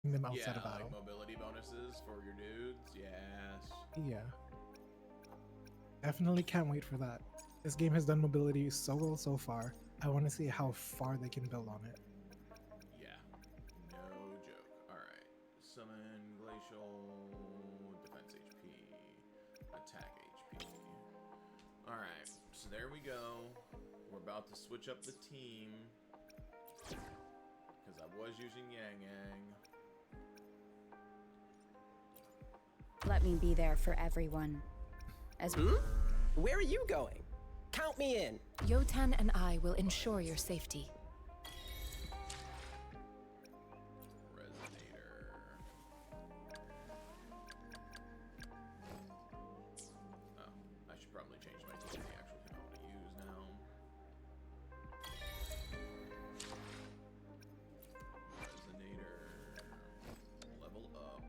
them outside of Yeah, battle. like mobility bonuses for your dudes. Yes. Yeah, definitely can't wait for that. This game has done mobility so well so far. I want to see how far they can build on it. Yeah. No joke. Alright. Summon Glacial. Defense HP. Attack HP. Alright. So there we go. We're about to switch up the team. Because I was using Yang Yang. Let me be there for everyone. As Where are you going? Count me in. Yotan and I will ensure your safety. Resonator. Oh, I should probably change my team to the actual thing I want to use now. Resonator. Level up.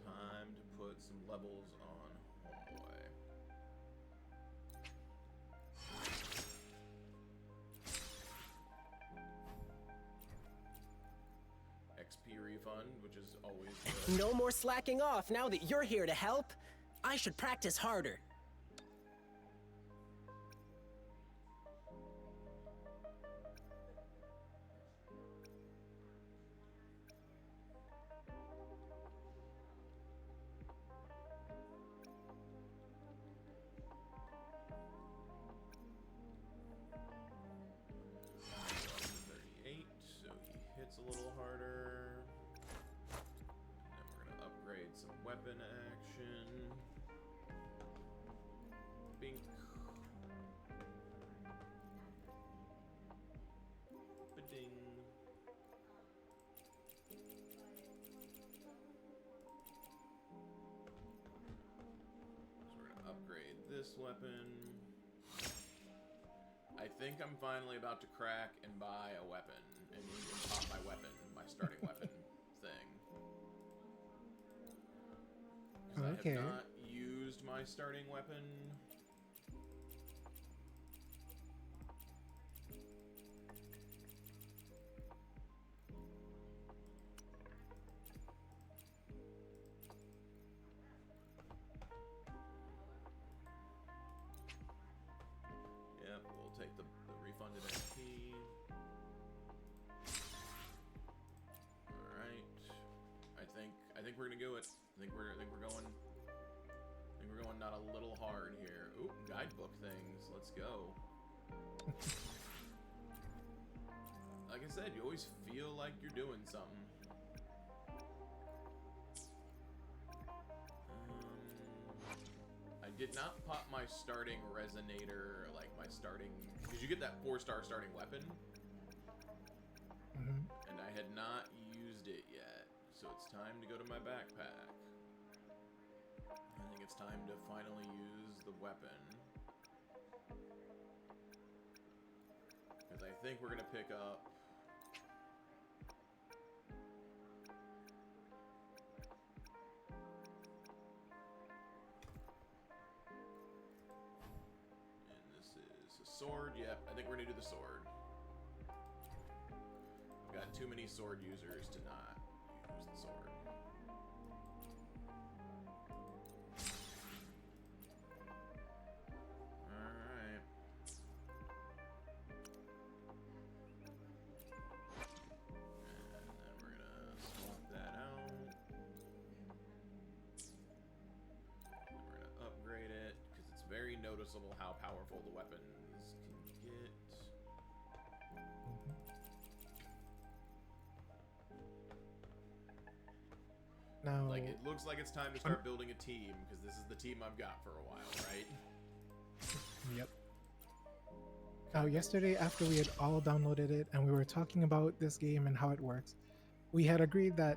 Time to put some levels on Homeboy. XP refund, which is always good. No more slacking off now that you're here to help. I should practice harder. So he hits a little harder. And then we're gonna upgrade some weapon action. Bink. Ba-ding. So we're gonna upgrade this weapon. I think I'm finally about to crack and buy a weapon and pop my weapon, my starting weapon thing. Because I have not used my starting weapon. Yep, we'll take the refunded XP. Alright. I think we're gonna do it. I think we're going not a little hard here. Ooh, guidebook things. Let's go. Like I said, you always feel like you're doing something. I did not pop my starting resonator, like my starting, because you get that 4-star starting weapon, and I had not used it yet, so it's time to go to my backpack. I think it's time to finally use the weapon, because I think we're gonna pick up. Sword, yep. I think we're gonna do the sword. I've got too many sword users to not use the sword. Alright. And then we're gonna swap that out. And we're gonna upgrade it, because it's very noticeable how powerful the weapons can get. Now, Like, it looks like it's time to start building a team, because this is the team I've got for a while, right? Yep. Now, yesterday, after we had all downloaded it and we were talking about this game and how it works, we had agreed that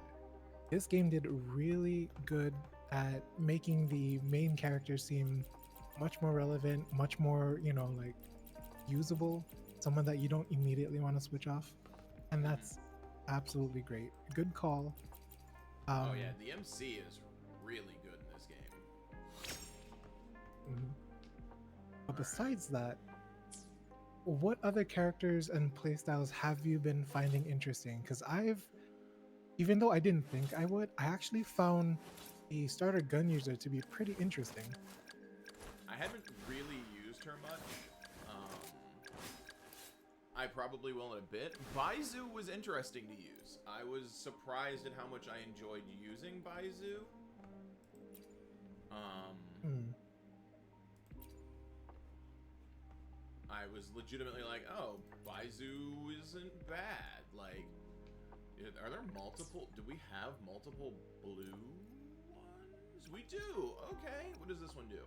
this game did really good at making the main characters seem much more relevant, much more, like, usable, someone that you don't immediately want to switch off. And that's absolutely great. Good call. Oh yeah, the MC is really good in this game. But besides that, what other characters and playstyles have you been finding interesting? Because I've even though I didn't think I would, I actually found a starter gun user to be pretty interesting. I haven't really used her much. I probably will in a bit. Dayze was interesting to use. I was surprised at how much I enjoyed using Dayze. I was legitimately like, oh, Dayze isn't bad. Like, are there multiple? Do we have multiple blue ones? We do. Okay. What does this one do?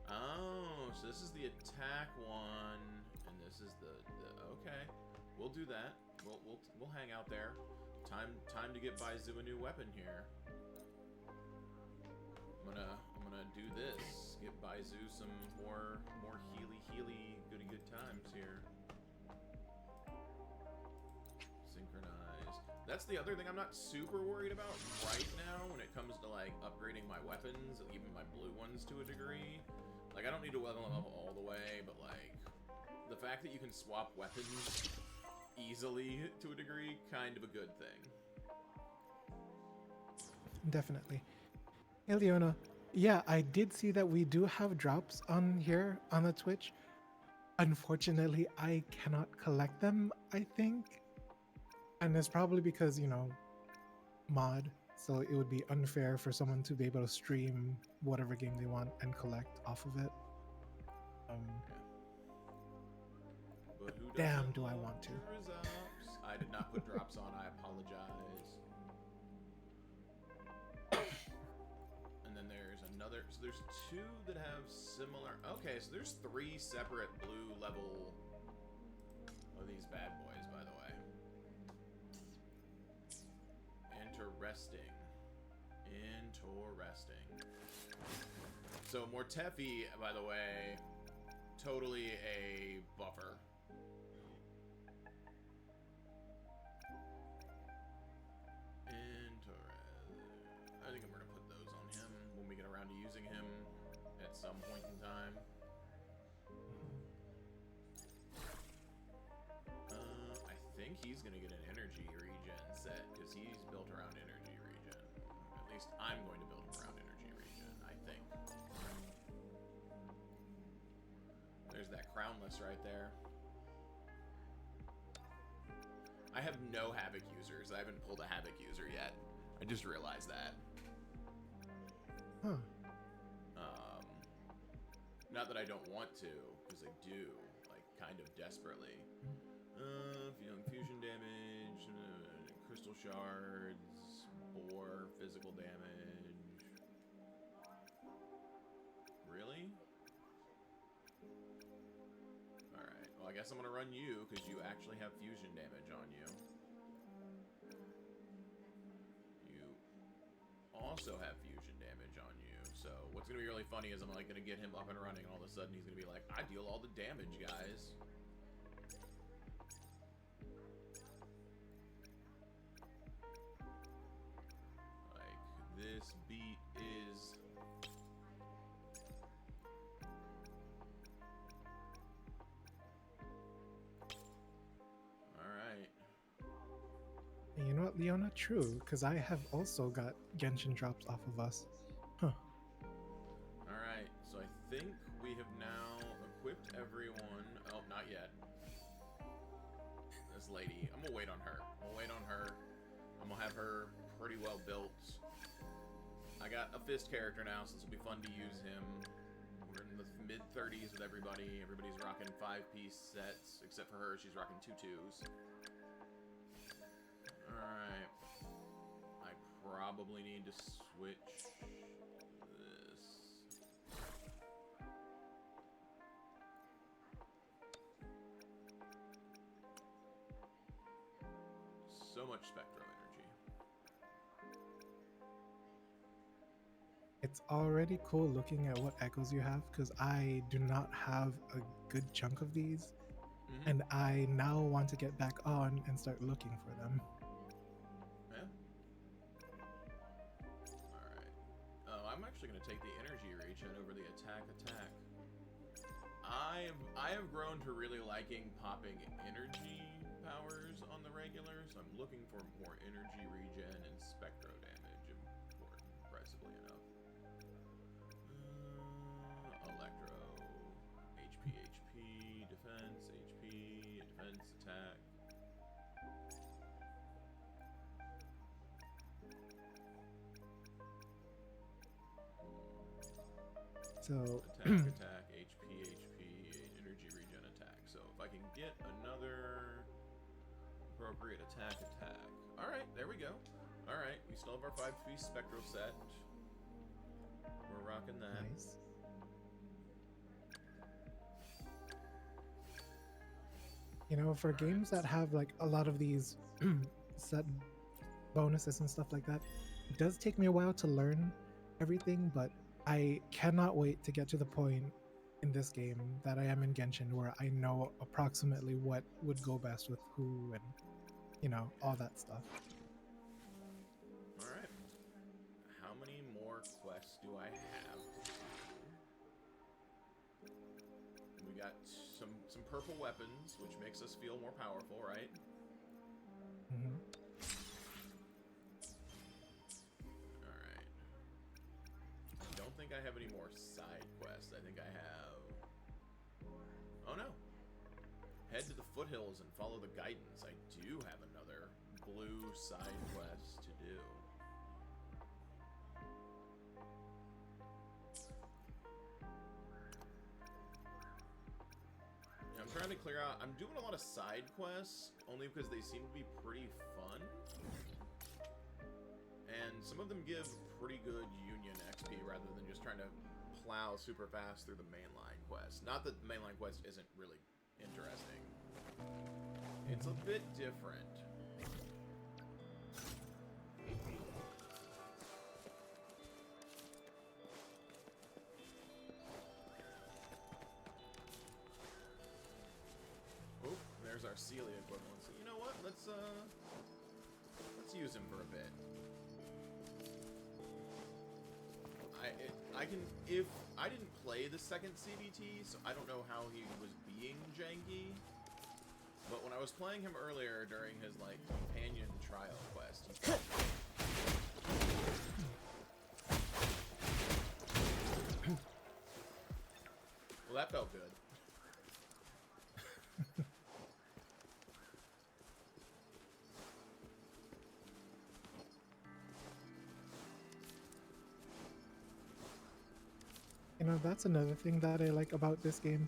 Oh, so this is the attack one, and this is the okay. We'll do that. We'll hang out there. Time to get Dayze a new weapon here. I'm gonna do this. Get Dayze some more healy goody good times here. Synchronize. That's the other thing I'm not super worried about right now when it comes to like upgrading my weapons, even my blue ones to a degree. Like, I don't need to level them up all the way, but, like, the fact that you can swap weapons easily to a degree, kind of a good thing. Definitely. Hey, Leona. Yeah, I did see that we do have drops on here on the Twitch. Unfortunately, I cannot collect them, I think. And it's probably because, you know, mod. So it would be unfair for someone to be able to stream whatever game they want and collect off of it. But who Damn, doesn't do I love want to? drops? I did not put drops on. I apologize. And then there's another. So there's two that have similar. Okay, so there's 3 separate blue level of these bad boys, by the way. Interesting. So Mortefi, by the way, totally a buffer. I think I'm gonna put those on him when we get around to using him at some point in time. I think he's gonna get an energy regen set because he's built around energy regen. At least I'm going to build him around energy regen, I think. There's that crownless right there. I have no Havoc users. I haven't pulled a Havoc user yet. I just realized that. Huh. Not that I don't want to, because I do, like, kind of desperately. Fusion damage, crystal shards, bore, physical damage. Really? Alright, well I guess I'm gonna run you, because you actually have fusion damage on you. You also have fusion damage on you, so what's gonna be really funny is I'm like gonna get him up and running, and all of a sudden he's gonna be like, I deal all the damage, guys. This beat is... Alright. You know what, Leona? True, because I have also got Genshin drops off of us. Huh. Alright, so I think we have now equipped everyone. Oh, not yet. This lady. I'm gonna wait on her. I'm gonna have her pretty well built. I got a fist character now, so this will be fun to use him. We're in the mid-30s with everybody. Everybody's rocking 5-piece sets, except for her, she's rocking 2 2s. Alright. I probably need to switch this. So much Spectro energy. It's already cool looking at what echoes you have, because I do not have a good chunk of these. And I now want to get back on and start looking for them. Yeah. Alright. Oh, I'm actually going to take the energy regen over the attack. I have grown to really liking popping energy looking for more energy regen and spectro damage. Important, impressively enough. Electro, HP, defense, attack. So Attack, HP, energy regen attack. So if I can get another appropriate attack. Alright, there we go. Alright, we still have our 5-piece spectral set. We're rocking that. nice. You know, for games that have like a lot of these set bonuses and stuff like that, it does take me a while to learn everything, but I cannot wait to get to the point in this game that I am in Genshin where I know approximately what would go best with who and, you know, all that stuff. Alright. How many more quests do I have? We got some purple weapons, which makes us feel more powerful, right? Hmm. Alright. I don't think I have any more side quests. I think I have... Oh no! Head to the foothills and follow the guidance. I do have another blue side quest to do. Yeah, I'm trying to clear out... I'm doing a lot of side quests, only because they seem to be pretty fun. And some of them give pretty good Union XP rather than just trying to plow super fast through the mainline quest. Not that the mainline quest isn't really interesting. It's a bit different. Oh, there's our Celia equivalent. So you know what? Let's use him for a bit. I can, if I didn't play the second CBT, so I don't know how he was being janky. But when I was playing him earlier during his like companion trial quest, he well, that felt good. You know, that's another thing that I like about this game.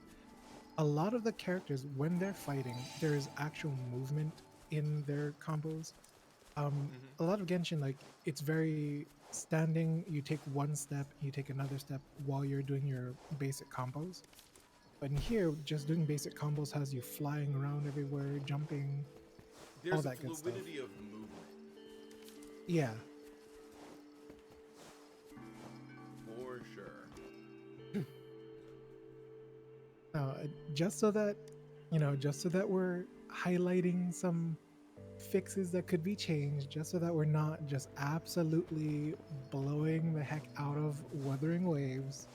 A lot of the characters, when they're fighting, there is actual movement in their combos. A lot of Genshin, like, it's very standing, you take one step, you take another step while you're doing your basic combos. But in here, just doing basic combos has you flying around everywhere, jumping, There's all a that good stuff. fluidity of movement. Yeah. For sure. Just so that, you know, just so that we're highlighting some fixes that could be changed, just so that we're not just absolutely blowing the heck out of Wuthering Waves.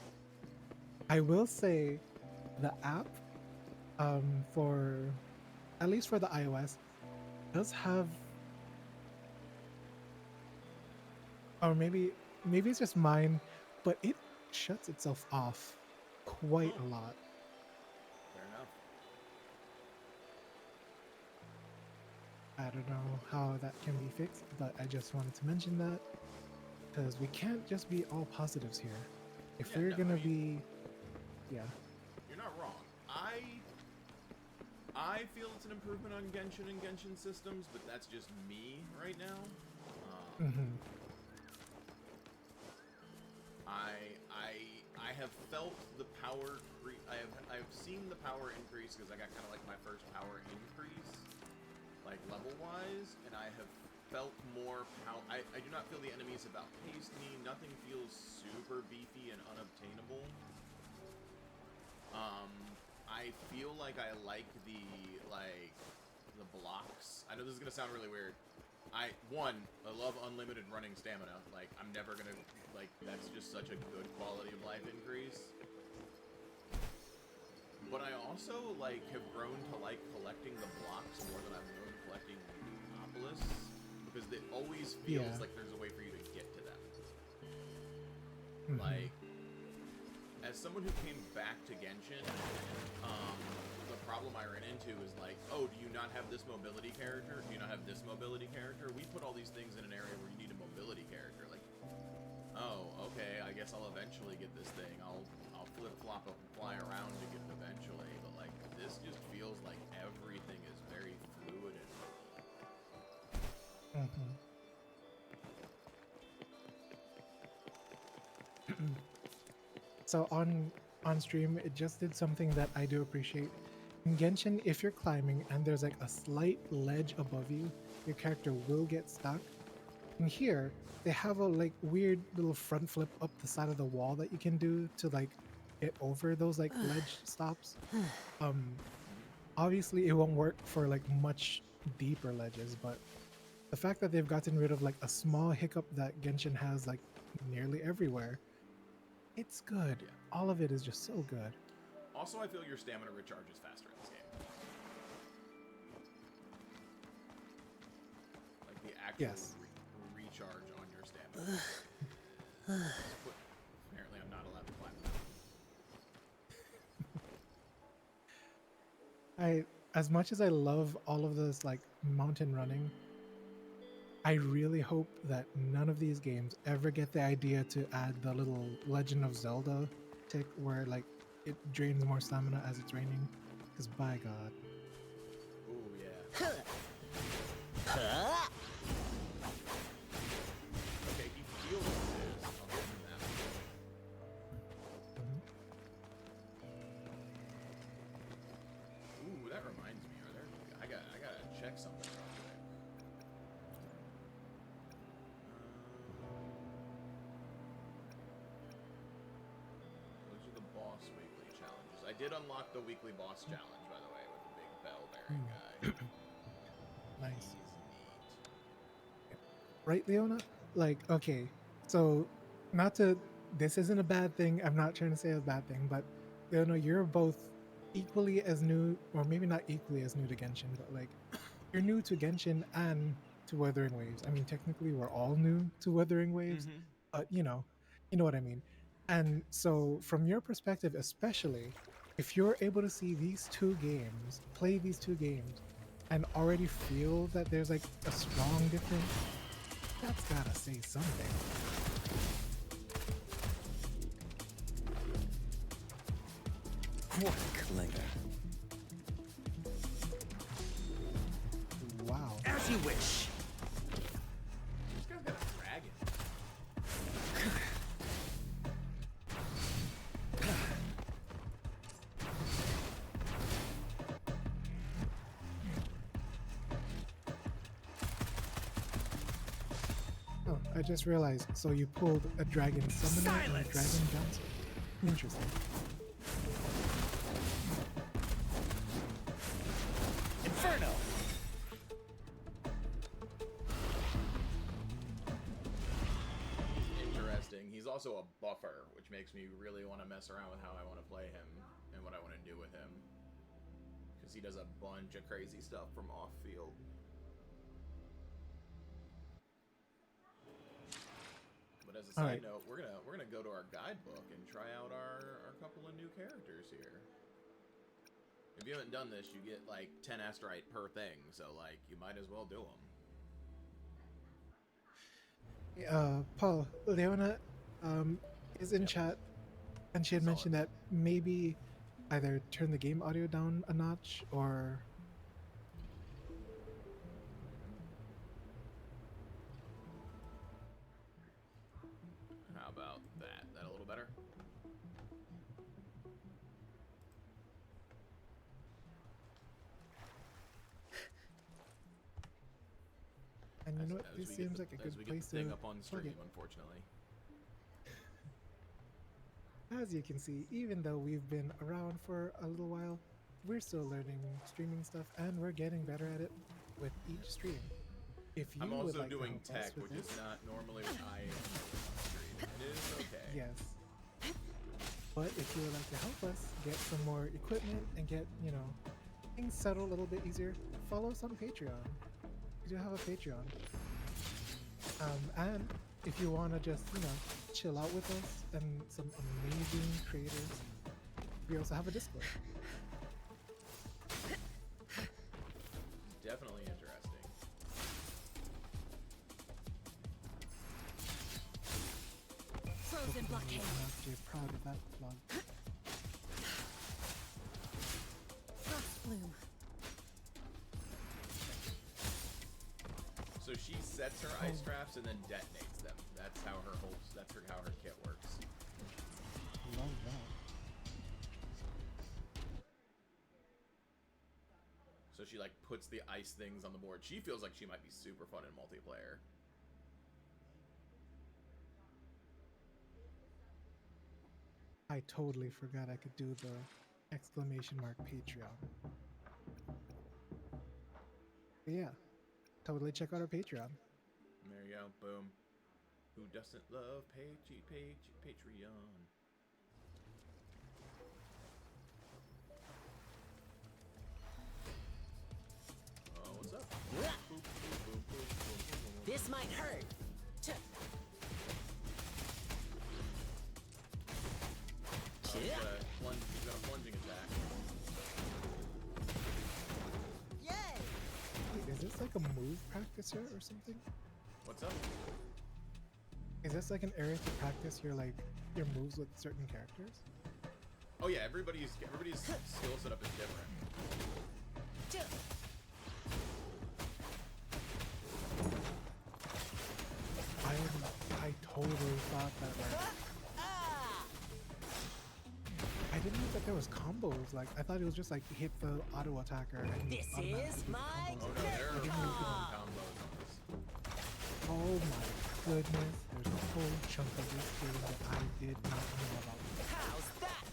I will say the app, for, at least for the iOS, does have, or maybe it's just mine, but it shuts itself off quite a lot. Fair enough. I don't know how that can be fixed, but I just wanted to mention that because we can't just be all positives here. If Yeah, we're no, gonna I mean- be, yeah, You're not wrong. I feel it's an improvement on Genshin and Genshin systems, but that's just me right now. mm-hmm. I have felt the power. I have seen the power increase because I got kind of like my first power increase, like level wise, and I have felt more power. I do not feel the enemies have outpaced me. Nothing feels super beefy and unobtainable. I feel like I like the blocks. I know this is gonna sound really weird. I love unlimited running stamina. Like, I'm never gonna, like, that's just such a good quality of life increase. But I also, like, have grown to like collecting the blocks more than I've grown collecting the Obelisk. it always feels Yeah. like there's a way for you to get to them. Mhm. Like, as someone who came back to Genshin, the problem I ran into is like, oh, do you not have this mobility character? Do you not have this mobility character? We put all these things in an area where you need a mobility character. Like, oh, okay, I guess I'll eventually get this thing. I'll flip-flop and fly around to get it eventually. But, like, this just feels like everything is very fluid and So on stream, it just did something that I do appreciate. In Genshin, if you're climbing and there's like a slight ledge above you, your character will get stuck. And here, they have a like weird little front flip up the side of the wall that you can do to like get over those like ledge stops. Obviously it won't work for like much deeper ledges, but the fact that they've gotten rid of like a small hiccup that Genshin has like nearly everywhere, it's good. Yeah. All of it is just so good. Also, I feel your stamina recharges faster in this game. Like the actual Yes. recharge on your stamina. Apparently, I'm not allowed to climb that. As much as I love all of this like mountain running, I really hope that none of these games ever get the idea to add the little Legend of Zelda tick where like it drains more stamina as it's raining. Because by God. Ooh, yeah. Okay, he feels this. I'll give him that. Ooh, that reminds me. I gotta check something real quick. Those are the boss weekly challenges. I did unlock the weekly boss challenge, by the way, with the big bell-bearing guy. Nice. He's neat. Right, Leona? Like, okay, so not to, this isn't a bad thing. I'm not trying to say a bad thing, but Leona, you're both equally as new, or maybe not equally as new to Genshin, but like, you're new to Genshin and to Wuthering Waves. I mean, technically, we're all new to Wuthering Waves, but you know what I mean. And so, from your perspective, especially, if you're able to see these two games, play these two games, and already feel that there's like a strong difference, that's gotta say something. What a clinger. Wow. As you wish. This guy's got a dragon. Oh, I just realized. So you pulled a dragon summoner and a dragon dancer. Interesting. Inferno. Interesting. He's also a buffer, which makes me really want to mess around with how I want to play him and what I want to do with him. Because he does a bunch of crazy stuff from off-field. But as a side Alright. note, we're gonna go to our guidebook and try out our couple of new characters here. If you haven't done this, you get like 10 asterite per thing, so like you might as well do them. Paul, Leona is in chat, and she had mentioned that maybe either turn the game audio down a notch or. How about that? That a little better? And you know what? As This we get seems the- like a as good we get place the thing to up on plug stream, it. unfortunately. As you can see, even though we've been around for a little while, we're still learning streaming stuff, and we're getting better at it with each stream. If you I'm would also like to doing help us tech, with which is this, not normally what I am on stream. It is okay. yes. But if you would like to help us get some more equipment and get, things settled a little bit easier, follow us on Patreon. We do have a Patreon. And if you want to just, chill out with us and some amazing creators, we also have a Discord. Definitely interesting. Frozen blockade. You're proud of that plug. Frost bloom. So she sets her ice traps and then detonates them. That's how her how her kit works. Love that. So she like puts the ice things on the board. She feels like she might be super fun in multiplayer. I totally forgot I could do the exclamation mark Patreon. But yeah, totally check out our Patreon. There you go. Boom. Who doesn't love Patreon? Oh, what's up? Boop, boop, boop, boop, boop, boop. This might hurt. He's got a plunging attack. Yay! Wait, is this like a move practice here or something? What's up? Is this like an area to practice your your moves with certain characters? Oh yeah, everybody's skill setup is different. I totally thought that I didn't know that there was combos. Like I thought it was just like hit the auto attacker and This automatically is do my combos. Oh no, there are Ah. combos on this. Oh my goodness, there's a whole chunk of this game that I did not know about. How's that?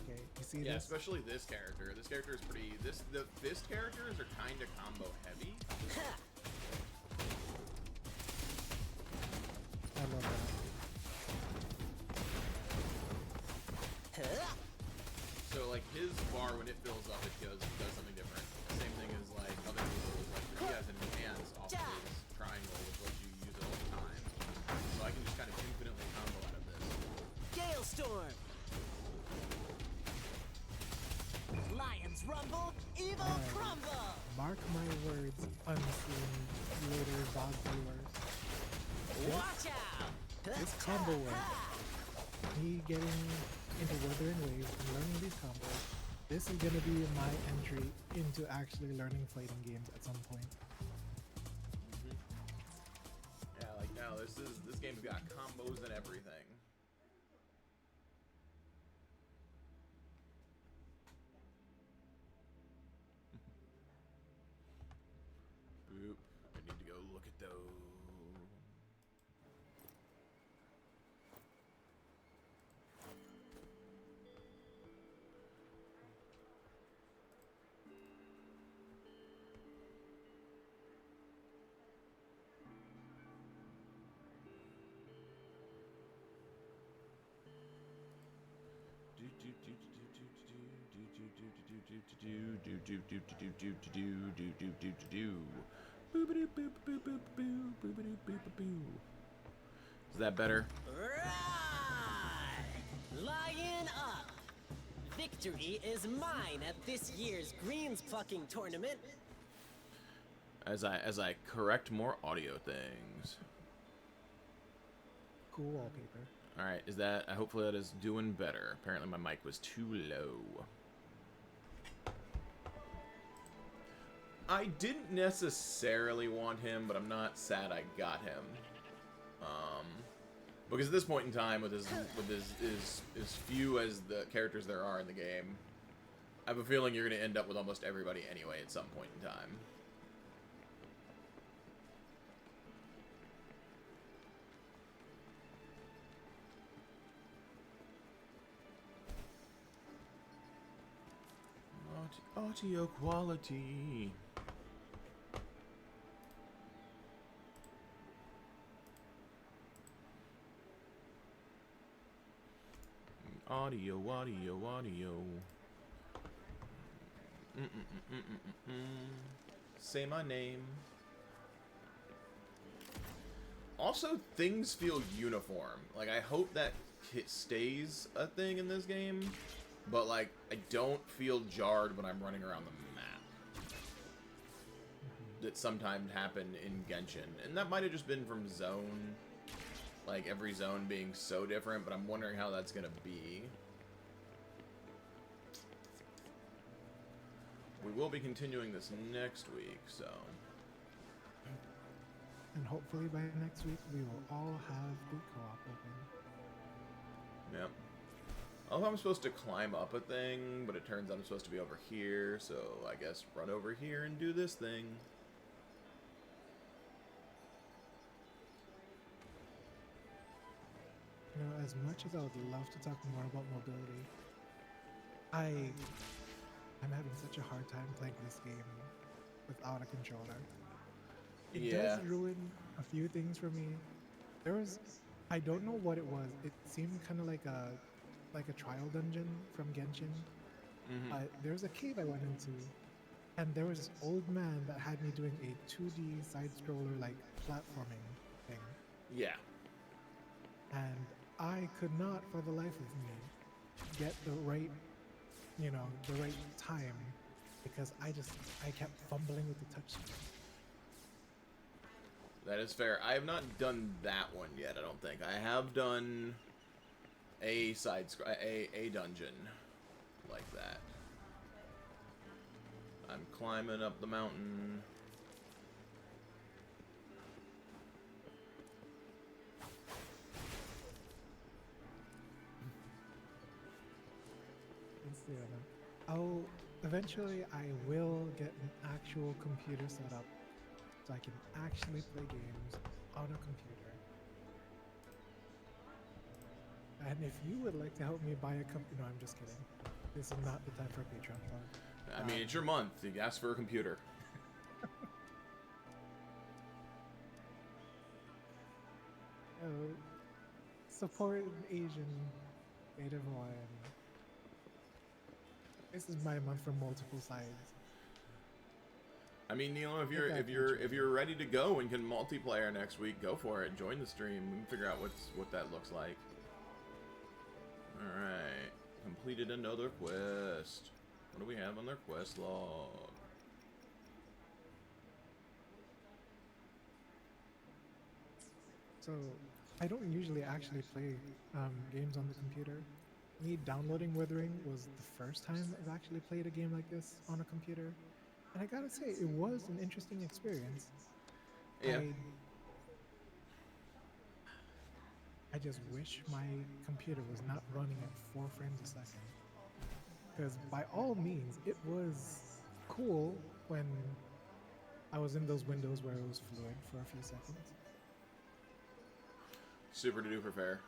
Okay, you see Yeah, this? especially this character. This character is pretty. This characters are kind of combo heavy. I love that. So like his bar when it fills up, it does something different. Same thing as like other people's. Like he has an enhance off of his triangle, which lets you use it all the time. So I can just kind of infinitely combo out of this. Gale storm. Lions rumble, evil crumble. Mark my words, unseen later VOD viewers. Watch out. This combo work, me getting into Wuthering Waves and learning these combos, this is gonna be my entry into actually learning fighting games at some point. Yeah, like now this game's got combos and everything. Boop. I need to go look at those. Is that better? Right. Lion up. Victory is mine at this year's greens plucking tournament. As I correct more audio things. Cool wallpaper. All right, is that? Hopefully that is doing better. Apparently my mic was too low. I didn't necessarily want him, but I'm not sad I got him. Because at this point in time, with as few as the characters there are in the game, I have a feeling you're going to end up with almost everybody anyway at some point in time. Audio quality. Audio, audio, audio. Say my name. Also, things feel uniform. Like, I hope that stays a thing in this game. But, like, I don't feel jarred when I'm running around the map. That sometimes happen in Genshin. And that might have just been from zone. Like, every zone being so different. But I'm wondering how that's going to be. We will be continuing this next week, so... And hopefully by next week, we will all have boot co-op open. Yep. Also, I'm supposed to climb up a thing, but it turns out I'm supposed to be over here, so I guess run over here and do this thing. You know, as much as I would love to talk more about mobility, I'm having such a hard time playing this game without a controller. It does ruin a few things for me. I don't know what it was. It seemed kind of like a trial dungeon from Genshin. There was a cave I went into, and there was this old man that had me doing a 2D side-scroller like platforming thing. Yeah. And I could not, for the life of me, get the right, the right time, because I kept fumbling with the touchscreen. That is fair. I have not done that one yet, I don't think. I have done a a dungeon like that. I'm climbing up the mountain. Eventually I will get an actual computer set up so I can actually play games on a computer. And if you would like to help me buy a computer, no, I'm just kidding. This is not the time for a Patreon plug. I mean, it's your month. You ask for a computer. Support an Asian native one. This is my month from multiple sides. I mean, Neil, if you're ready to go and can multiplayer next week, go for it. Join the stream. We can figure out what that looks like. All right, completed another quest. What do we have on their quest log? So, I don't usually actually play games on the computer. Me downloading Wuthering was the first time I've actually played a game like this on a computer. And I gotta say, it was an interesting experience. Yeah. I just wish my computer was not running at 4 frames a second. Because by all means, it was cool when I was in those windows where it was fluid for a few seconds. Super duper fair.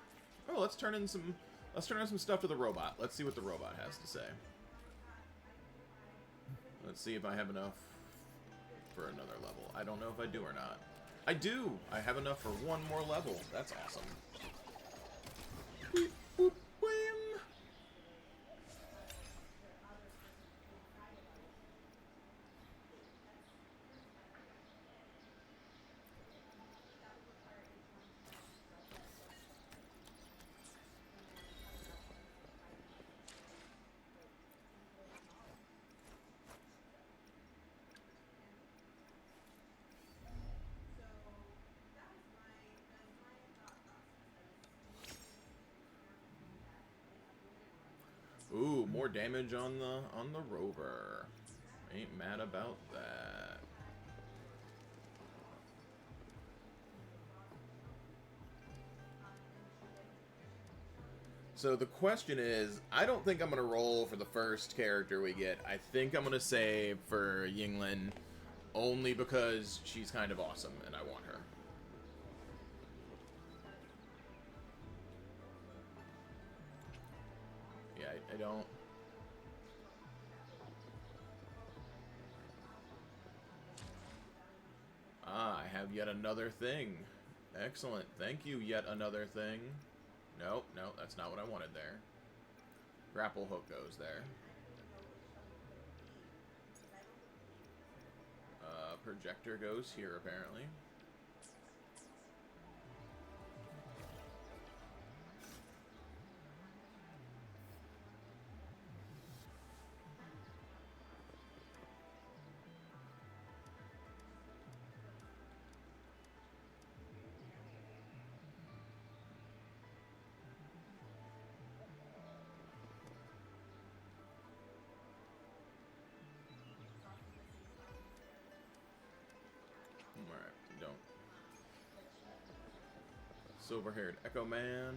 Oh, let's turn in some stuff to the robot. Let's see what the robot has to say. Let's see if I have enough for another level. I don't know if I do or not. I do! I have enough for one more level. That's awesome. Beep, boop, wham. Ooh, more damage on the rover. Ain't mad about that. So the question is, I don't think I'm gonna roll for the first character we get. I think I'm gonna save for Yinglin, only because she's kind of awesome and I want her. Yeah, I don't. Ah, I have yet another thing. Excellent. Thank you, yet another thing. Nope, no, that's not what I wanted there. Grapple hook goes there. Projector goes here, apparently. Silver-haired Echo Man.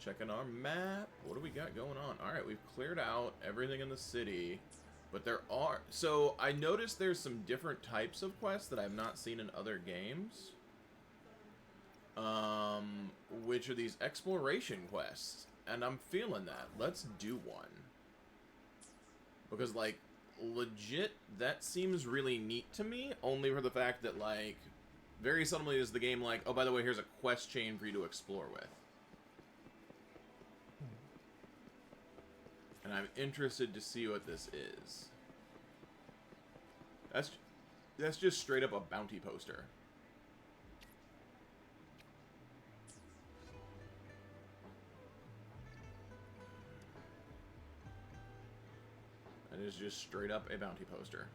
Checking our map. What do we got going on? Alright, we've cleared out everything in the city. But there are... So, I noticed there's some different types of quests that I've not seen in other games. Which are these exploration quests. And I'm feeling that. Let's do one. Because, like, legit, that seems really neat to me. Only for the fact that, like... Very seldomly is the game like, oh, by the way, here's a quest chain for you to explore with. And I'm interested to see what this is. That's just straight up a bounty poster. That is just straight up a bounty poster.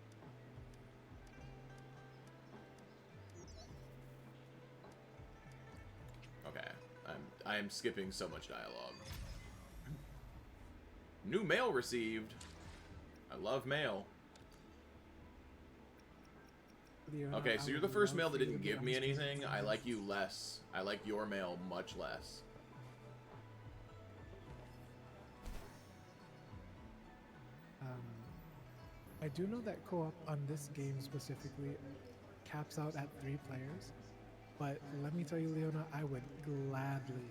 Okay, I am skipping so much dialogue. New mail received. I love mail. Okay, so you're the first mail that didn't give me anything. I like you less. I like your mail much less. I do know that co-op on this game specifically caps out at 3 players. But let me tell you, Leona, I would gladly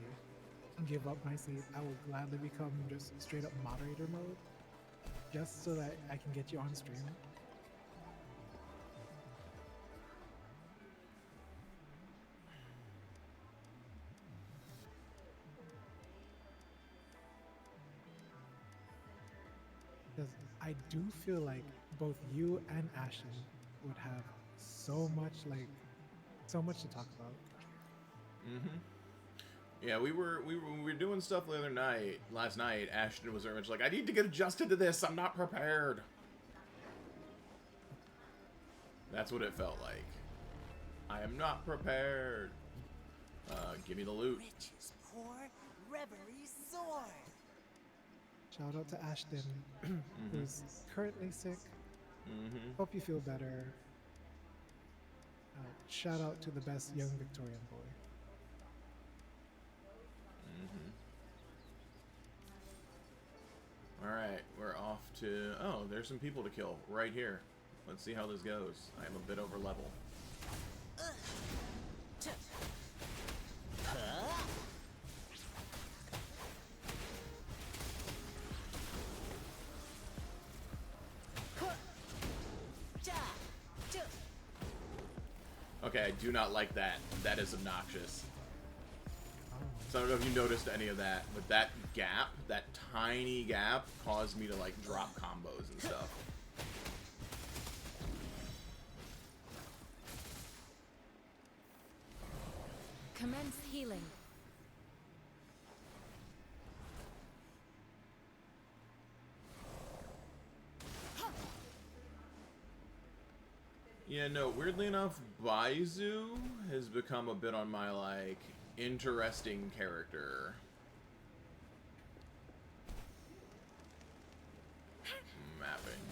give up my seat. I would gladly become just straight up moderator mode, just so that I can get you on stream. Because I do feel like both you and Ashton would have so much to talk about. Mm-hmm. Yeah, we were doing stuff last night. Ashton was very much like, I need to get adjusted to this. I'm not prepared. That's what it felt like. I am not prepared. Give me the loot. Riches poor, reverie soar. Shout out to Ashton, who's currently sick. Hope you feel better. Shout out to the best young Victorian boy. Alright, we're off to... Oh, there's some people to kill right here. Let's see how this goes. I am a bit over level. Okay, I do not like that. That is obnoxious. So I don't know if you noticed any of that, but that gap, that tiny gap, caused me to like drop combos and stuff. Commence healing. Yeah, no, weirdly enough, Baizu has become a bit on my, like, interesting character. Mapping.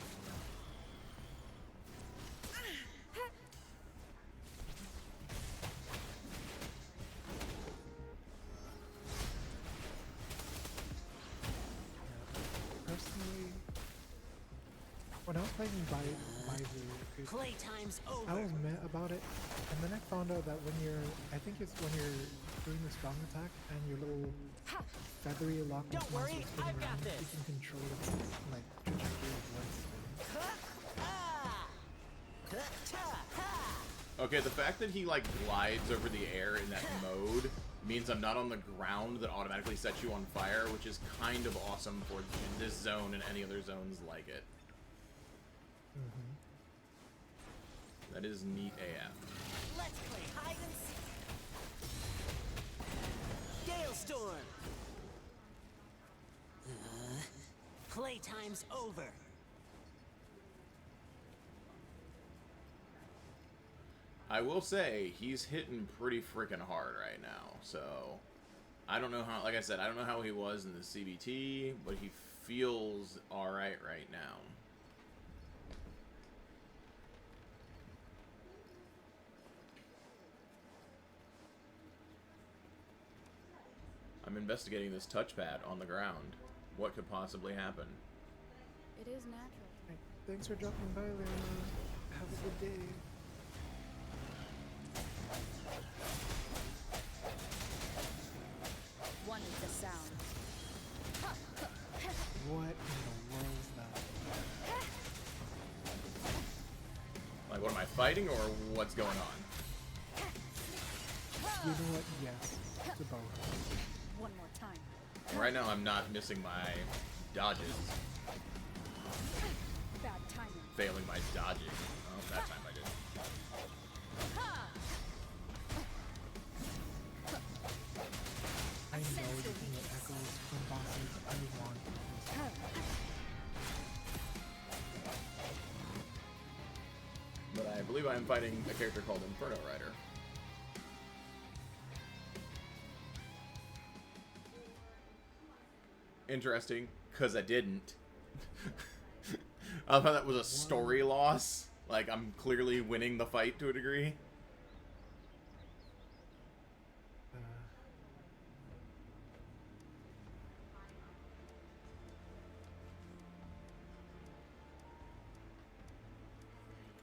Personally, when I was playing Baizu, Playtime's over. I was mad about it, and then I found out that when you're, I think it's when you're doing the strong attack and your little feathery lock Don't worry, I've got this. you can control its like trajectory of light spin. Okay, the fact that he, like, glides over the air in that mode means I'm not on the ground that automatically sets you on fire, which is kind of awesome for this zone and any other zones like it. Mm-hmm. That is neat AF. Let's play hide and seek. Galestorm. Playtime's over. I will say, he's hitting pretty freaking hard right now, so... I don't know how, like I said, I don't know how he was in the CBT, but he feels alright right now. I'm investigating this touchpad on the ground. What could possibly happen? It is natural. Hey, thanks for dropping by, Leona. Have a good day. One is the sound. What in the world is that? Like, what am I fighting, or what's going on? You know what? Yes, to both. One more time. Right now, I'm not missing my dodges. Bad timing. Failing my dodging. Oh, that time I did. I know you can get echoes from bosses. I want this. But I believe I am fighting a character called Inferno Rider. Interesting, because I didn't. I thought that was a story loss. Like, I'm clearly winning the fight to a degree.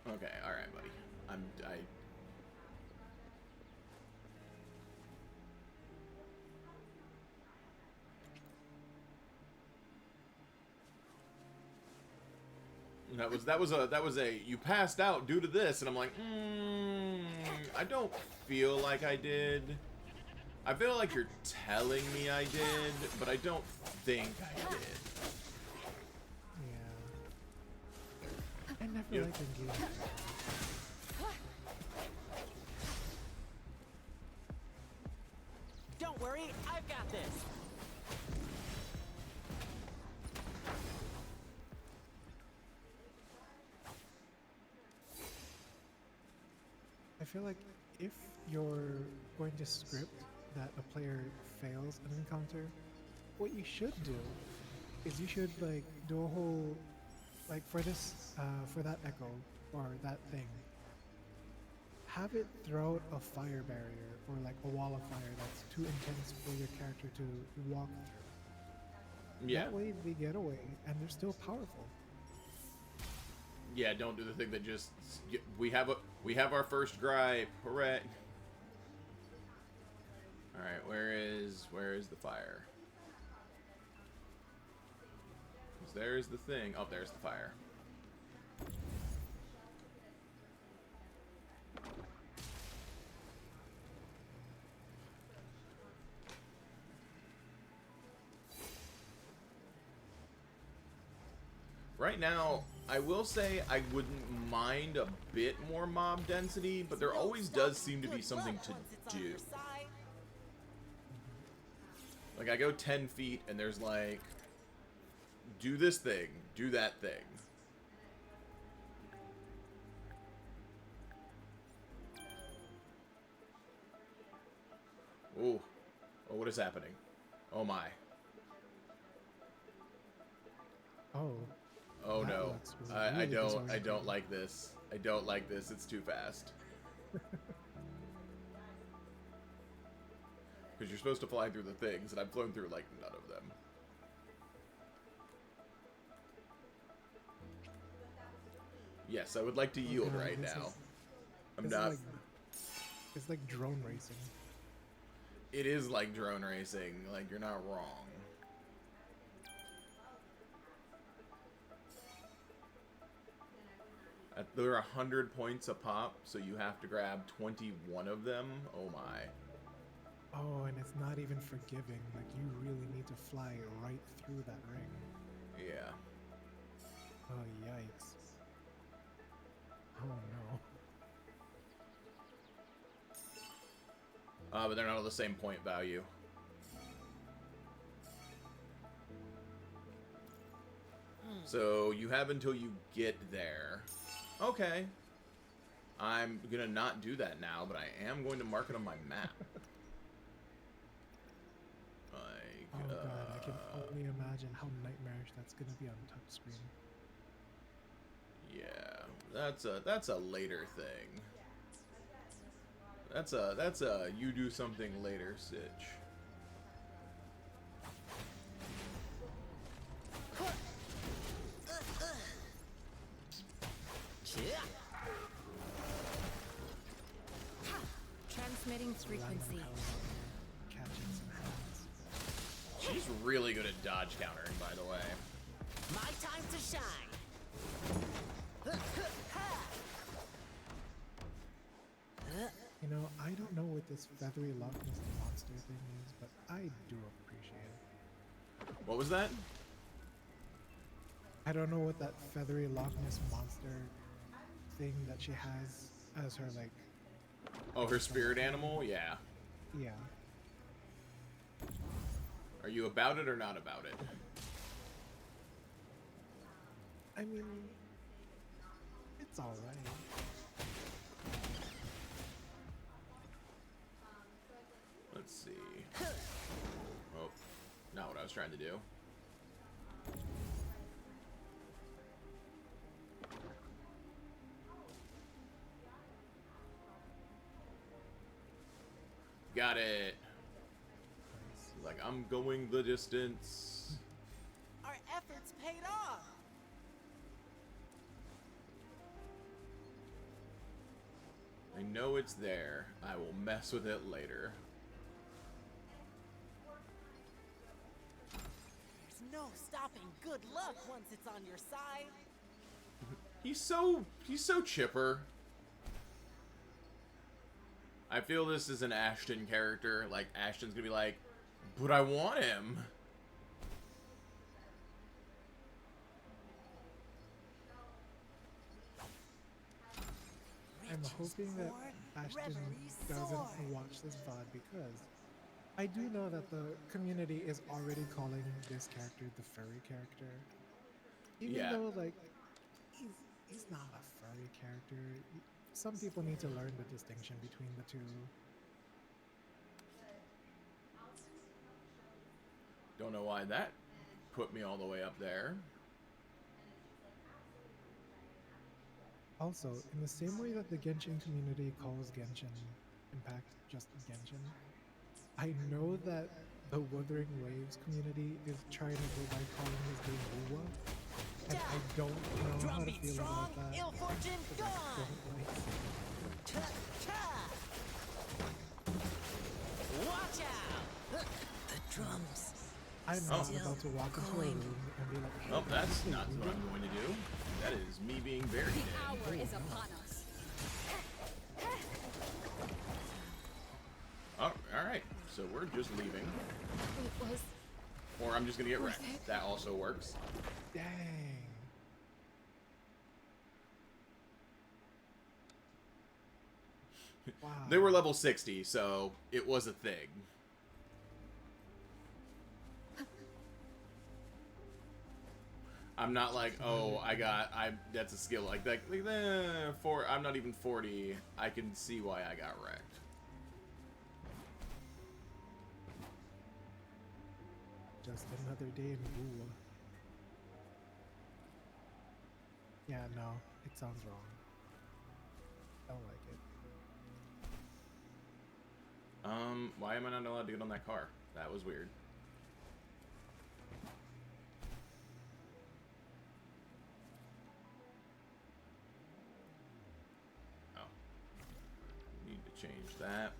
Okay, alright, buddy. That was a you passed out due to this, and I'm like, I don't feel like I did. I feel like you're telling me I did, but I don't think I did. Yeah. I never liked the game. Don't worry, I've got this. I feel like if you're going to script that a player fails an encounter, what you should do is you should like do a whole like for this for that echo or that thing. Have it throw out a fire barrier or like a wall of fire that's too intense for your character to walk through. Yeah. That way they get away and they're still powerful. Yeah, don't do the thing that just we have our first gripe. Hooray. All right, where is the fire? 'Cause there's the thing. Oh, there's the fire. Right now, I will say I wouldn't mind a bit more mob density, but there always does seem to be something to do. Like, I go 10 feet, and there's like, do this thing, do that thing. Ooh. Oh, what is happening? Oh my. Oh. Oh That no. looks I really don't disorienting. like this. I don't like this. It's too fast. Because you're supposed to fly through the things, and I've flown through, like, none of them. Yes, I would like to yield God, right this now. is- I'm It's not... like, it's like drone racing. It is like drone racing. Like, you're not wrong. There are 100 points a pop, so you have to grab 21 of them. Oh my. Oh, and it's not even forgiving. Like, you really need to fly right through that ring. Yeah. Oh, yikes. Oh, no. But they're not all the same point value. So you have until you get there. Okay. I'm gonna not do that now, but I am going to mark it on my map. Like, Oh, God. I can only imagine how nightmarish that's going to be on touchscreen. yeah, that's a later thing. That's a you do something later sitch. Transmitting Random frequency. hell catching some hands. She's really good at dodge countering, by the way. My time to shine. You know, I don't know what this feathery Loch Ness monster thing is, but I do appreciate it. What was that? I don't know what that feathery Loch Ness monster thing that she has as her, like, Oh, her spirit animal? Yeah. yeah. Are you about it or not about it? I mean, it's alright. Let's see. Oh, not what I was trying to do. Got it. Like, I'm going the distance. Our efforts paid off. I know it's there. I will mess with it later. There's no stopping good luck once it's on your side. He's so chipper. I feel this is an Ashton character. Like, Ashton's gonna be like, but I want him. I'm hoping that Ashton doesn't watch this VOD because I do know that the community is already calling this character the furry character. Even Yeah. though, like, he's not a furry character. Some people need to learn the distinction between the two. Don't know why that put me all the way up there. Also, in the same way that the Genshin community calls Genshin Impact just Genshin, I know that the Wuthering Waves community is trying to go by calling this game Wuwa, and I don't know how to Drumbeat feel strong, about that. ill fortune 'cause gone. I don't like it. Cha-cha! Watch out! The drums. I'm Oh. not about to walk into a Going. room and be like, Oh, that's not what I'm going to do. That is me being very The dead. hour is upon us. Oh, alright. So we're just leaving. It was Or I'm just going to get wrecked. That also works. dang. Wow. They were level 60, so it was a thing. I'm not like, oh, that's a skill. Like I'm not even 40. I can see why I got wrecked. Just another day in Wuwa. Yeah, no, it sounds wrong. Don't like it. Why am I not allowed to get on that car? That was weird. Oh. Need to change that.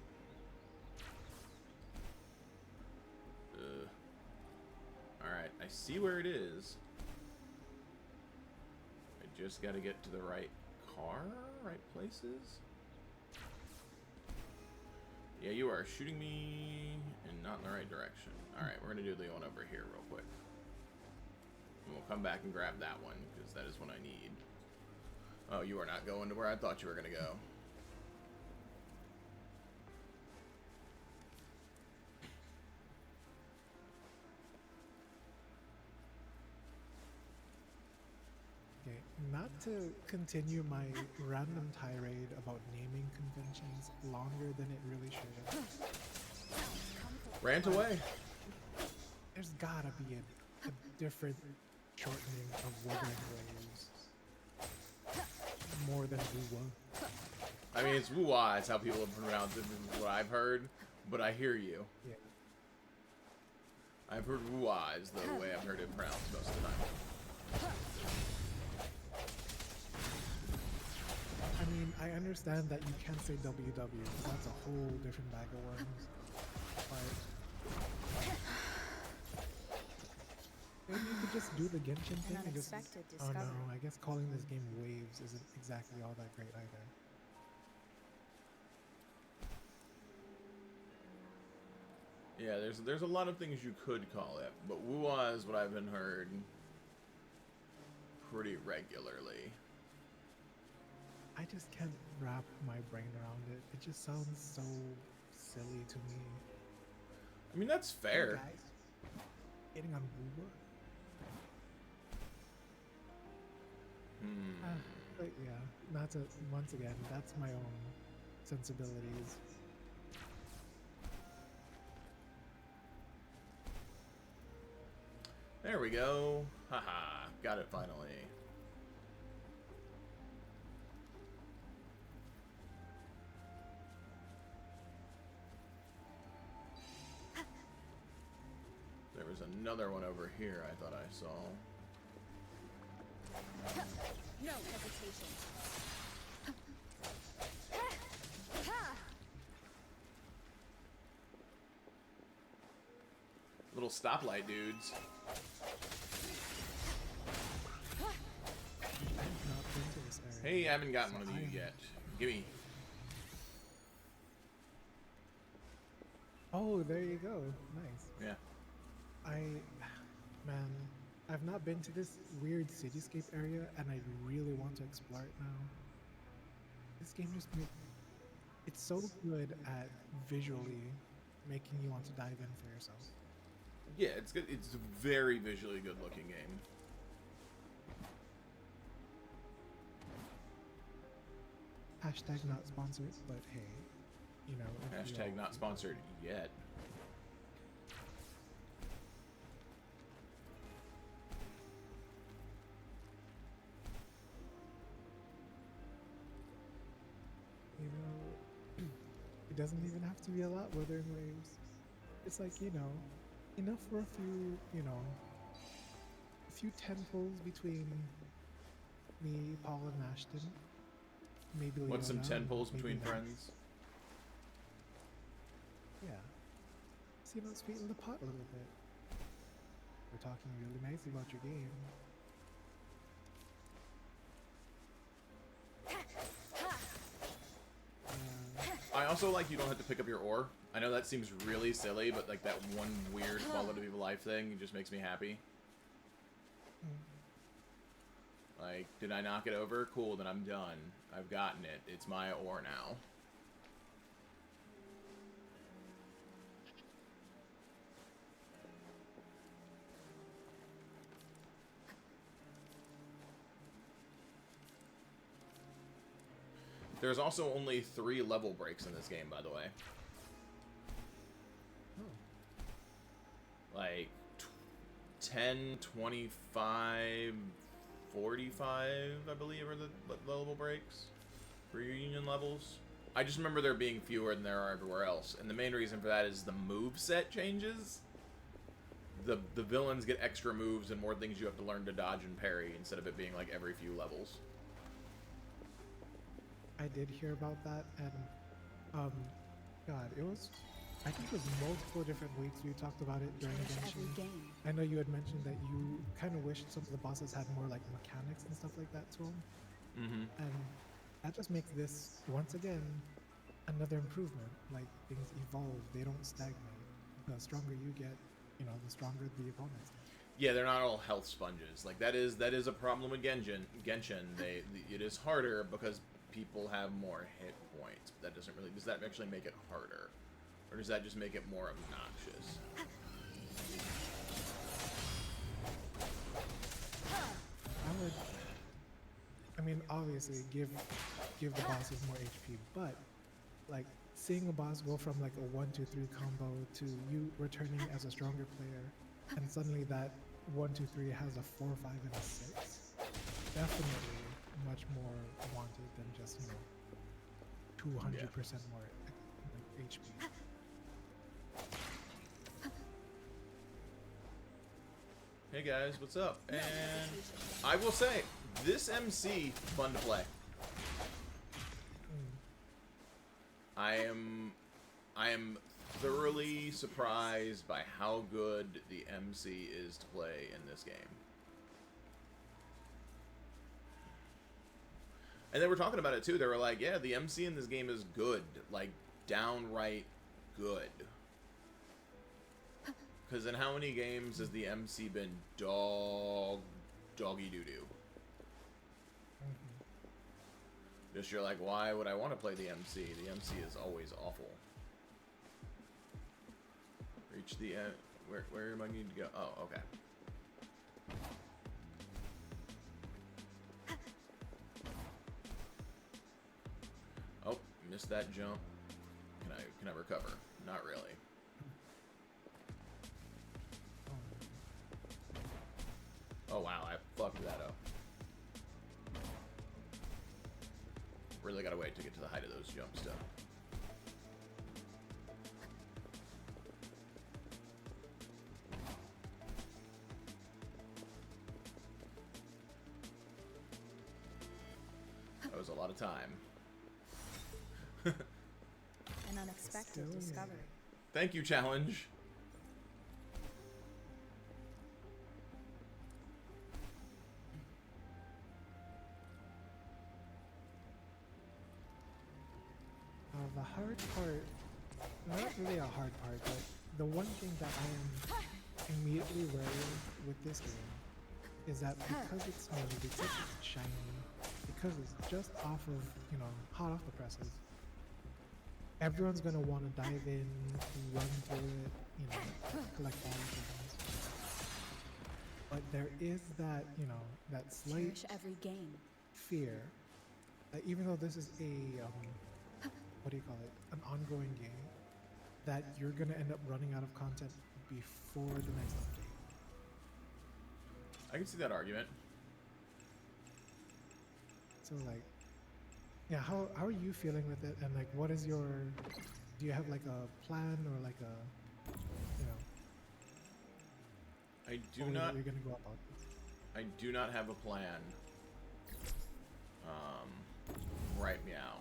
Alright, I see where it is. I just gotta get to the right car? Right places? Yeah, you are shooting me and not in the right direction. Alright, we're going to do the one over here real quick. And we'll come back and grab that one, because that is what I need. Oh, you are not going to where I thought you were going to go. Okay, not to continue my random tirade about naming conventions longer than it really should. Rant away. There's gotta be a different shortening of Wuthering Waves. More than Wuwa. I mean, it's woo-wah. It's how people have pronounced it. This is what I've heard, but I hear you. Yeah. I've heard woo-wah is the way I've heard it pronounced most of the time. I mean, I understand that you can't say WW, because that's a whole different bag of worms. But maybe you could just do the Genshin thing and just... unexpected Oh no, discovery. I guess calling this game Waves isn't exactly all that great either. Yeah, there's a lot of things you could call it, but woo-wah is what I've been heard pretty regularly. I just can't wrap my brain around it. It just sounds so silly to me. I mean, that's fair. Hey guys, getting on Uber? But yeah, not to, once again, that's my own sensibilities. There we go. Haha, got it finally. There was another one over here I thought I saw. No hesitation. Little stoplight dudes. Not into this area. Hey, I haven't gotten one of these yet. Gimme. Oh, there you go. Nice. Yeah. Man, I've not been to this weird cityscape area, and I really want to explore it now. This game just it's so good at visually making you want to dive in for yourself. Yeah, it's good. It's a very visually good looking game. Hashtag not sponsored, but hey, you know. if you Hashtag all- not sponsored yet. You know, it doesn't even have to be a lot. Wuthering Waves. It's like, you know, enough for a few, you know, a few tenfolds between me, Paul, and Ashton. Maybe What's some Leona, 10 pulls maybe between Max. friends? Yeah. So, you know, sweeten the pot a little bit. We're talking really nicely about your game. I also like you don't have to pick up your ore. I know that seems really silly, but like that one weird quality of life thing just makes me happy. Like, did I knock it over? Cool, then I'm done. I've gotten it. It's my ore now. There's also only 3 level breaks in this game, by the way. Like 10, 25, 45, I believe, are the level breaks for Union levels. I just remember there being fewer than there are everywhere else, and the main reason for that is the move set changes. The villains get extra moves and more things you have to learn to dodge and parry instead of it being like every few levels. I did hear about that, and God, it was, I think it was multiple different weeks we talked about it during Finish every Genshin. game. I know you had mentioned that you kind of wished some of the bosses had more like mechanics and stuff like that to them. And that just makes this, once again, another improvement. Like, things evolve, they don't stagnate. The stronger you get, you know, the stronger the opponents get. Yeah, they're not all health sponges. Like that is a problem with Genshin. It is harder because people have more hit points. But that doesn't really. Does that actually make it harder, or does that just make it more obnoxious? I mean, obviously, give the bosses more HP, but like seeing a boss go from like a 1-2-3 combo to you returning as a stronger player, and suddenly that 1-2-3 has a 4-5 and a 6, definitely much more wanted than just 200% more like, HP. Hey guys, what's up? And I will say, this MC fun to play. I am thoroughly surprised by how good the MC is to play in this game. And they were talking about it too. They were like, yeah, the MC in this game is good. Like, downright good. Because in how many games has the MC been doggy doo-doo? Just you're like, why would I want to play the MC? The MC is always awful. Reach the end. Where am I need to go? Oh, okay. Oh, missed that jump. Can I recover? Not really. Oh wow, I fucked that up. Really gotta wait to get to the height of those jumps though. That was a lot of time. An unexpected discovery. Thank you, challenge. The hard part, not really a hard part, but the one thing that I am immediately wary with this game is that because it's new, because it's shiny, because it's just off of, hot off the presses, everyone's going to want to dive in, run through it, collect all the things. But there is that, that slight Cherish every game. fear that even though this is a, what do you call it, an ongoing game, that you're going to end up running out of content before the next update. I can see that argument. So like, yeah, how are you feeling with it? And like, what is your, do you have like a plan or like a, I do way not. that you're going to go about this? I do not have a plan. Right meow.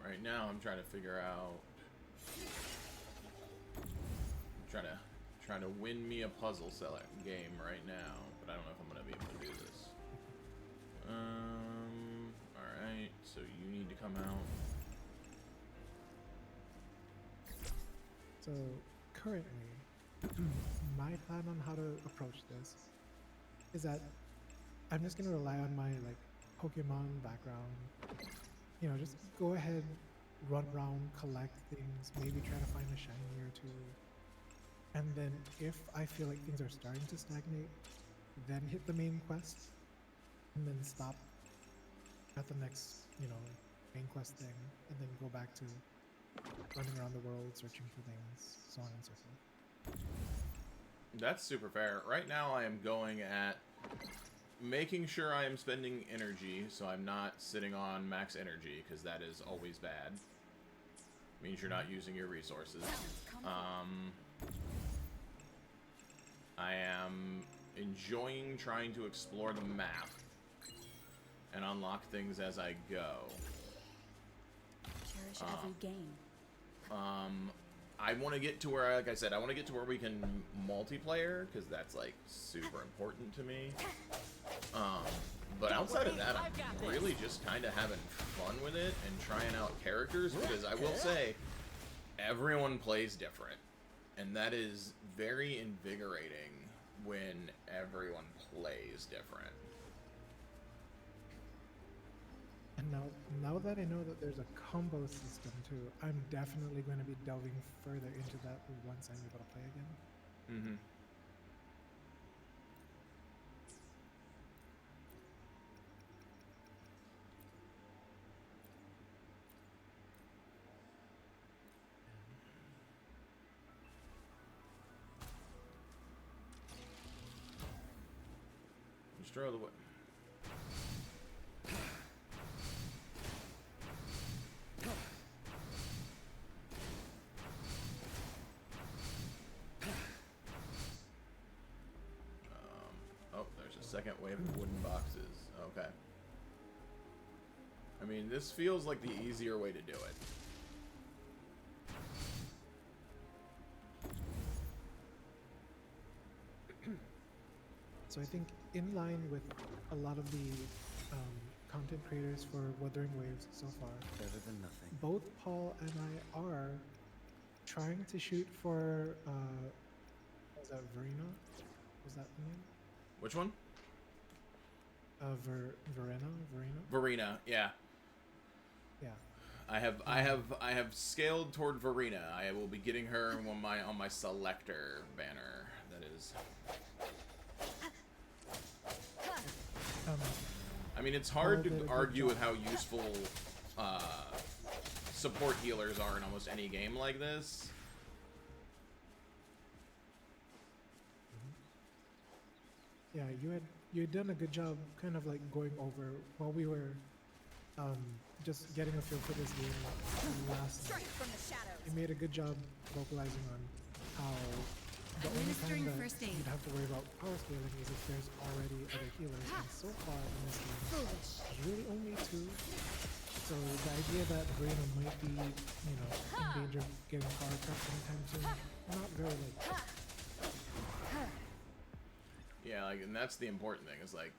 Right now, I'm trying to figure out. I'm trying to win me a puzzle game right now, but I don't know if I'm gonna be able to do this. All right. So you need to come out. So currently, my plan on how to approach this is that I'm just gonna rely on my like Pokemon background. Just go ahead, run around, collect things, maybe try to find a shiny or two. And then if I feel like things are starting to stagnate, then hit the main quest and then stop at the next, main quest thing, and then go back to running around the world, searching for things, so on and so forth. That's super fair. Right now, I am going at making sure I am spending energy, so I'm not sitting on max energy, because that is always bad. Means you're not using your resources. I am enjoying trying to explore the map and unlock things as I go. Cherish every game. I want to get to where, like I said, I want to get to where we can multiplayer, because that's, like, super important to me. But outside of that, I'm really just kind of having fun with it and trying out characters, because I will say, everyone plays different. And that is very invigorating when everyone plays different. And now that I know that there's a combo system too, I'm definitely going to be delving further into that once I'm able to play again. Mm-hmm. Just throw the way. Oh, there's a second wave of wooden boxes. Okay. I mean, this feels like the easier way to do it. So I think in line with a lot of the content creators for Wuthering Waves so far, Better than nothing. both Paul and I are trying to shoot for was that Verena? Was that the name? Which one? Verena? Yeah. Yeah. I have scaled toward Verena. I will be getting her on my selector banner. That is. I mean, it's hard to argue with how useful support healers are in almost any game like this. Yeah, you had done a good job kind of like going over while we were just getting a feel for this game last night. You made a good job vocalizing on how the only time that you'd have to worry about power scaling is if there's already other healers, and so far in this game, there's really only two. So the idea that Verena might be, you know, in danger of getting power trapped anytime soon, not very likely. Yeah, like, and that's the important thing, is like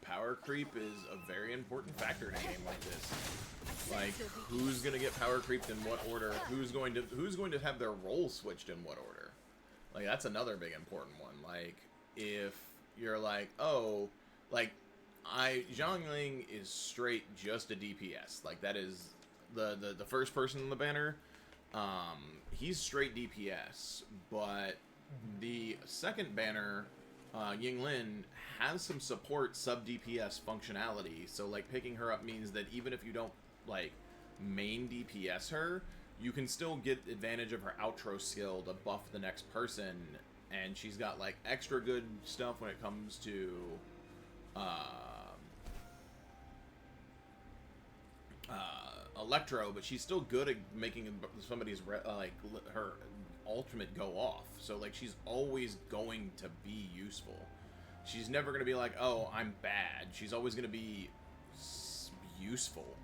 power creep is a very important factor in a game like this. Like, who's gonna get power creeped in what order? Who's going to have their role switched in what order? Like, that's another big important one. Like, if you're like, oh, like, Zhongling is straight just a DPS. Like, that is the first person in the banner. He's straight DPS, but the second banner, Yinglin, has some support sub-DPS functionality. So, like, picking her up means that even if you don't, like, main DPS her, you can still get advantage of her outro skill to buff the next person, and she's got, like, extra good stuff when it comes to Electro, but she's still good at making somebody's her ultimate go off. So, like, she's always going to be useful. She's never going to be like, oh, I'm bad. She's always going to be useful.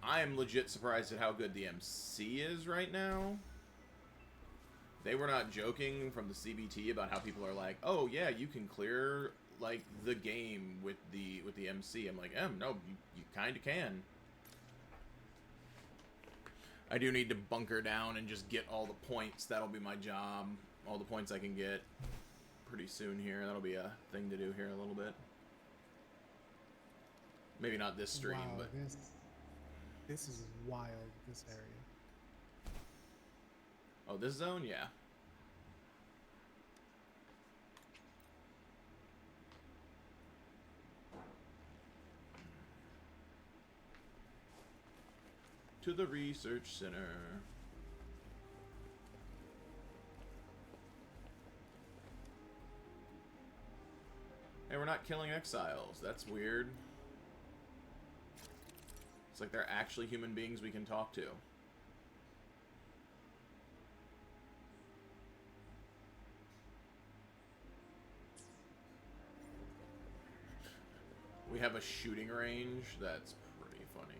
I am legit surprised at how good the MC is right now. They were not joking from the CBT about how people are like, oh yeah, you can clear like the game with the MC. I'm like, no, you kind of can. I do need to bunker down and just get all the points. That'll be my job. All the points I can get pretty soon here. That'll be a thing to do here a little bit. Maybe not this stream, Wow, but this is wild, this area. oh, this zone, yeah. To the research center. Hey, we're not killing exiles. That's weird. It's like they're actually human beings we can talk to. We have a shooting range that's pretty funny.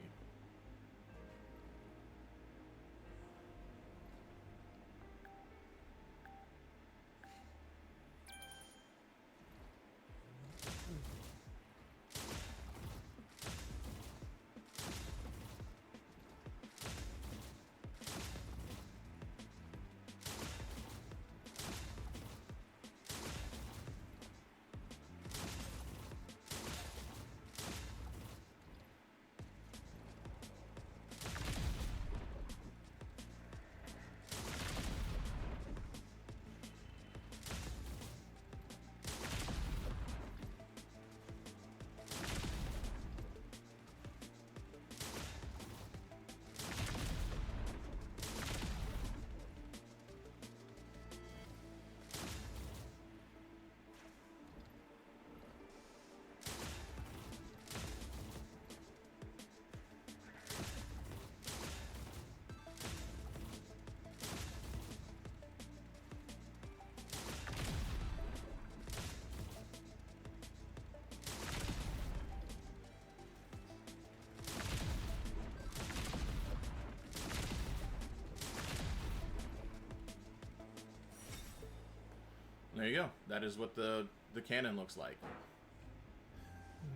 There you go. That is what the cannon looks like.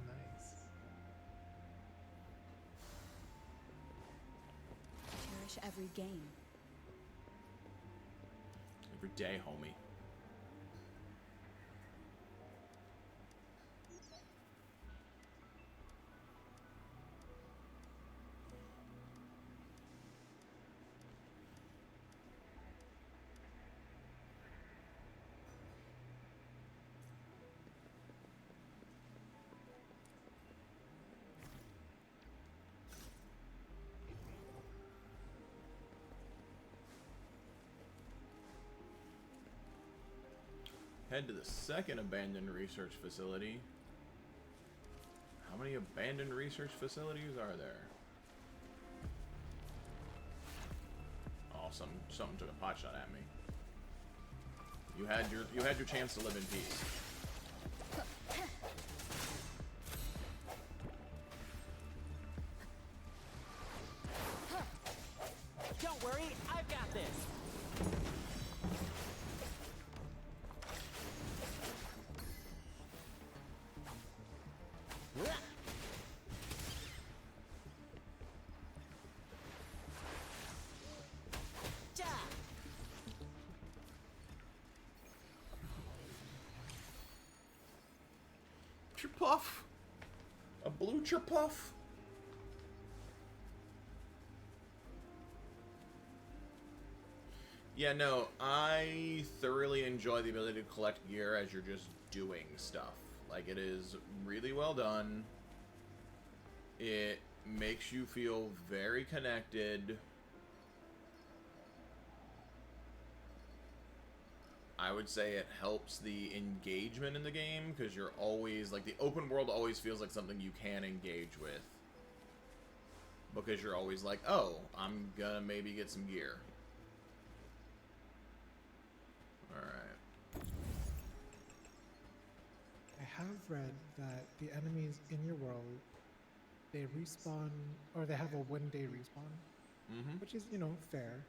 Nice. Cherish every game. Every day, homie. Head to the second abandoned research facility. How many abandoned research facilities are there? Oh, something took a pot shot at me. You had your chance to live in peace. Don't worry, I've got this. Puff? A blue puff? Yeah, no, I thoroughly enjoy the ability to collect gear as you're just doing stuff. Like, it is really well done. It makes you feel very connected. I would say it helps the engagement in the game, because you're always, like, the open world always feels like something you can engage with. Because you're always like, oh, I'm gonna maybe get some gear. Alright. I have read that the enemies in your world, they respawn, or they have a one-day respawn, which is, fair.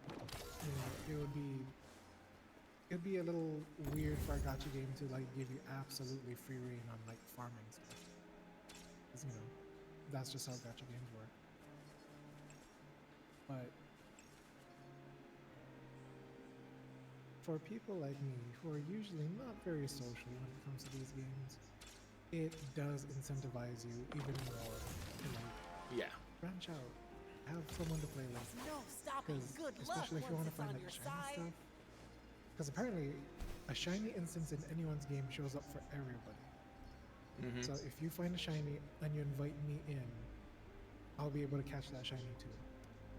It'd be a little weird for a gacha game to like give you absolutely free reign on like farming stuff. 'Cause, that's just how gacha games work. But for people like me who are usually not very social when it comes to these games, it does incentivize you even more to like Yeah. branch out, have someone to play with. No stopping. Because Good luck especially if you want once to it's find on like your shiny side. stuff. Because apparently, a shiny instance in anyone's game shows up for everybody. So if you find a shiny and you invite me in, I'll be able to catch that shiny too.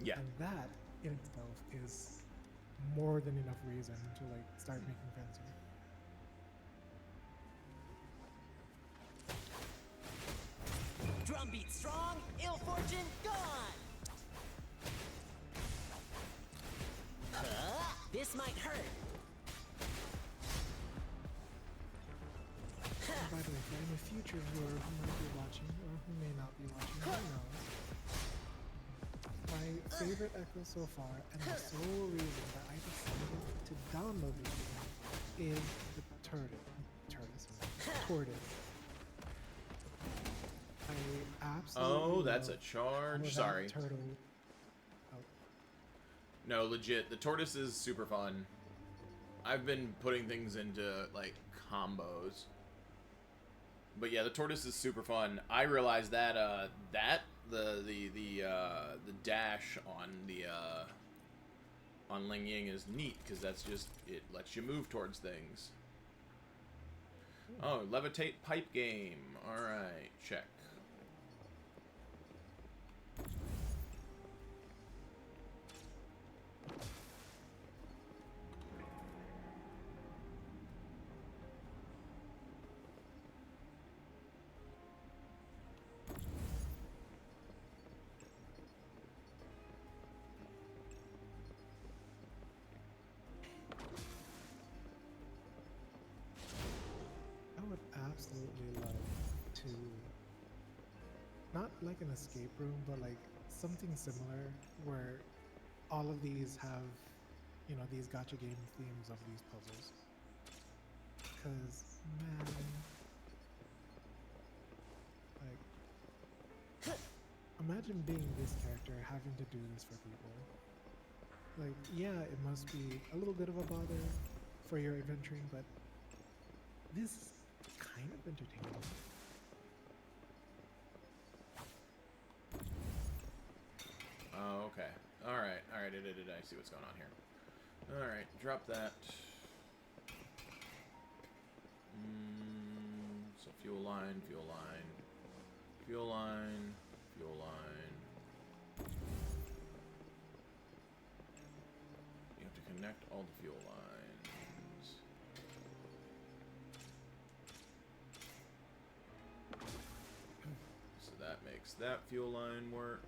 Yeah. And that in itself is more than enough reason to like start making friends here. Drumbeat strong, ill fortune gone. This might hurt. By the way, for a future viewer who might be watching or who may not be watching, who knows? My favorite echo so far, and the sole reason that I decided to download this game is the tortoise. I absolutely Oh, that's a love charge. how that Sorry. turtle. Oh, No, legit. The tortoise is super fun. I've been putting things into, like, combos. But yeah, the tortoise is super fun. I realized that, the dash on Ling Ying is neat, because that's just, it lets you move towards things. Oh, levitate pipe game. Alright, check. I would absolutely love to, not like an escape room, but like something similar where all of these have, you know, these gacha game themes of these puzzles. Because, man, like, imagine being this character having to do this for people. Like, yeah, it must be a little bit of a bother for your adventuring, but this is kind of entertaining. Oh, okay. Alright, alright, I see what's going on here. Alright, drop that. So fuel line, fuel line, fuel line, fuel line. You have to connect all the fuel lines. So that makes that fuel line work.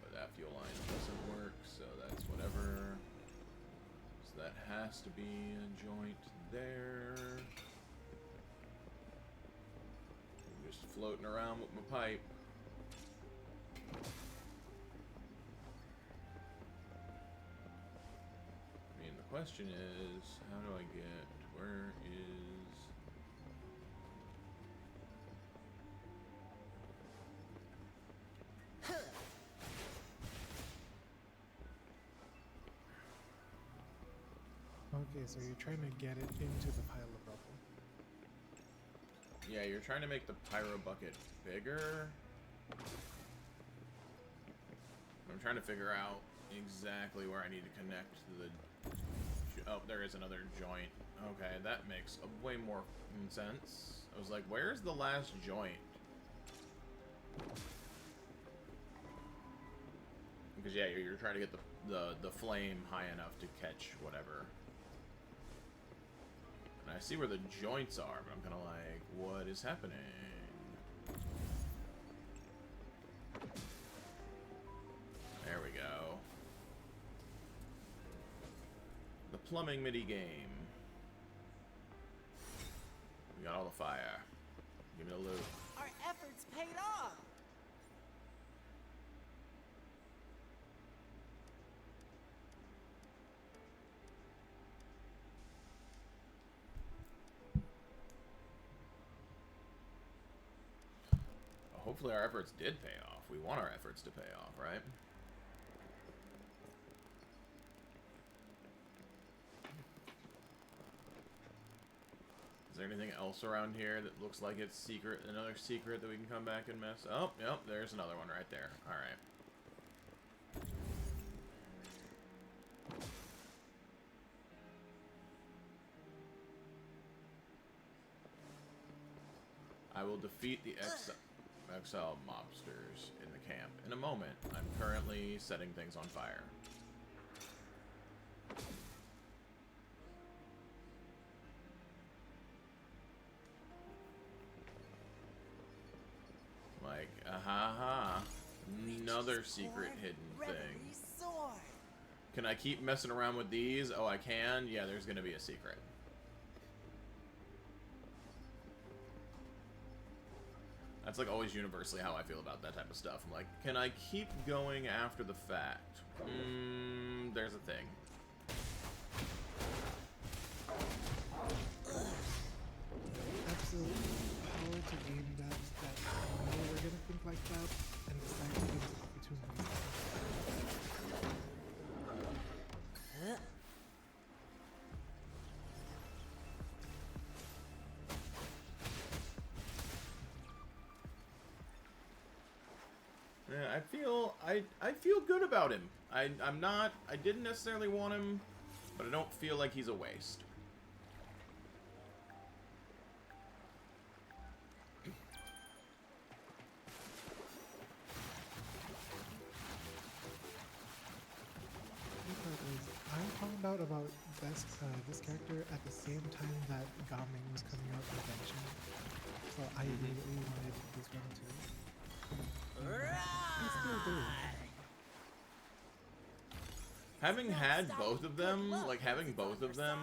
But that fuel line doesn't work, so that's whatever. So that has to be a joint there. I'm just floating around with my pipe. I mean, the question is, how do I get, where is... Okay, so you're trying to get it into the pile of rubble. Yeah, you're trying to make the pyro bucket bigger. I'm trying to figure out exactly where I need to connect the... Oh, there is another joint. Okay, that makes a way more sense. I was like, where's the last joint? Because yeah, you're trying to get the flame high enough to catch whatever. And I see where the joints are, but I'm kind of like, what is happening? There we go. The plumbing mini game. We got all the fire. Give me the loot. Our efforts paid off. Hopefully our efforts did pay off. We want our efforts to pay off, right? Is there anything else around here that looks like it's secret? Another secret that we can come back and mess? Oh, yep, there's another one right there. Alright. I will defeat the exile mobsters in the camp in a moment. I'm currently setting things on fire. Like, aha, another secret hidden thing. Reverie sword. Can I keep messing around with these? Oh, I can? Yeah, there's gonna be a secret. That's like always universally how I feel about that type of stuff. I'm like, can I keep going after the fact? There's a thing. Absolute power to game devs that know we're gonna think like that and decide to give us opportunities. Yeah, I feel good about him. I didn't necessarily want him, but I don't feel like he's a waste. I found out about this character at the same time that Gaming was coming out with Genshin, so I immediately wanted this one too. I still do. Having had both of them, like having both of them,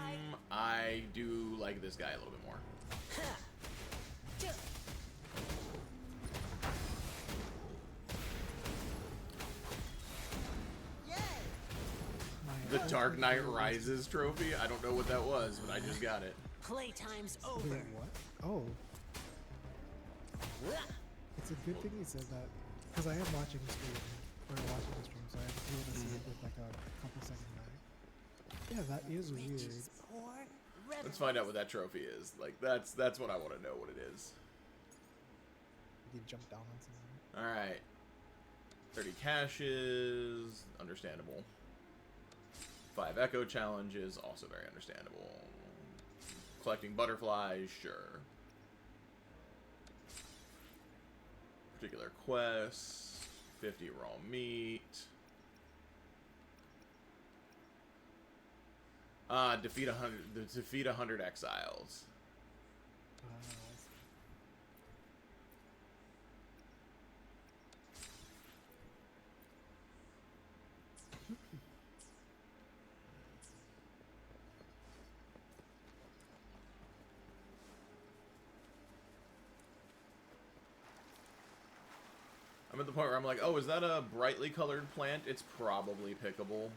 I do like this guy a little bit more. The Dark Knight Rises trophy? I don't know what that was, but I just got it. Playtime's Wait, over. what? Oh. It's a good thing you said that, because I am watching the stream, so I'm able to see it with like a couple second lag. Yeah, that is weird. Let's find out what that trophy is. Like, that's what I want to know what it is. You jump down on something. Alright. 30 caches, understandable. 5 echo challenges, also very understandable. Collecting butterflies, sure. Particular quests, 50 raw meat. Defeat 100 exiles. I see. I'm at the point where I'm like, oh, is that a brightly colored plant? It's probably pickable.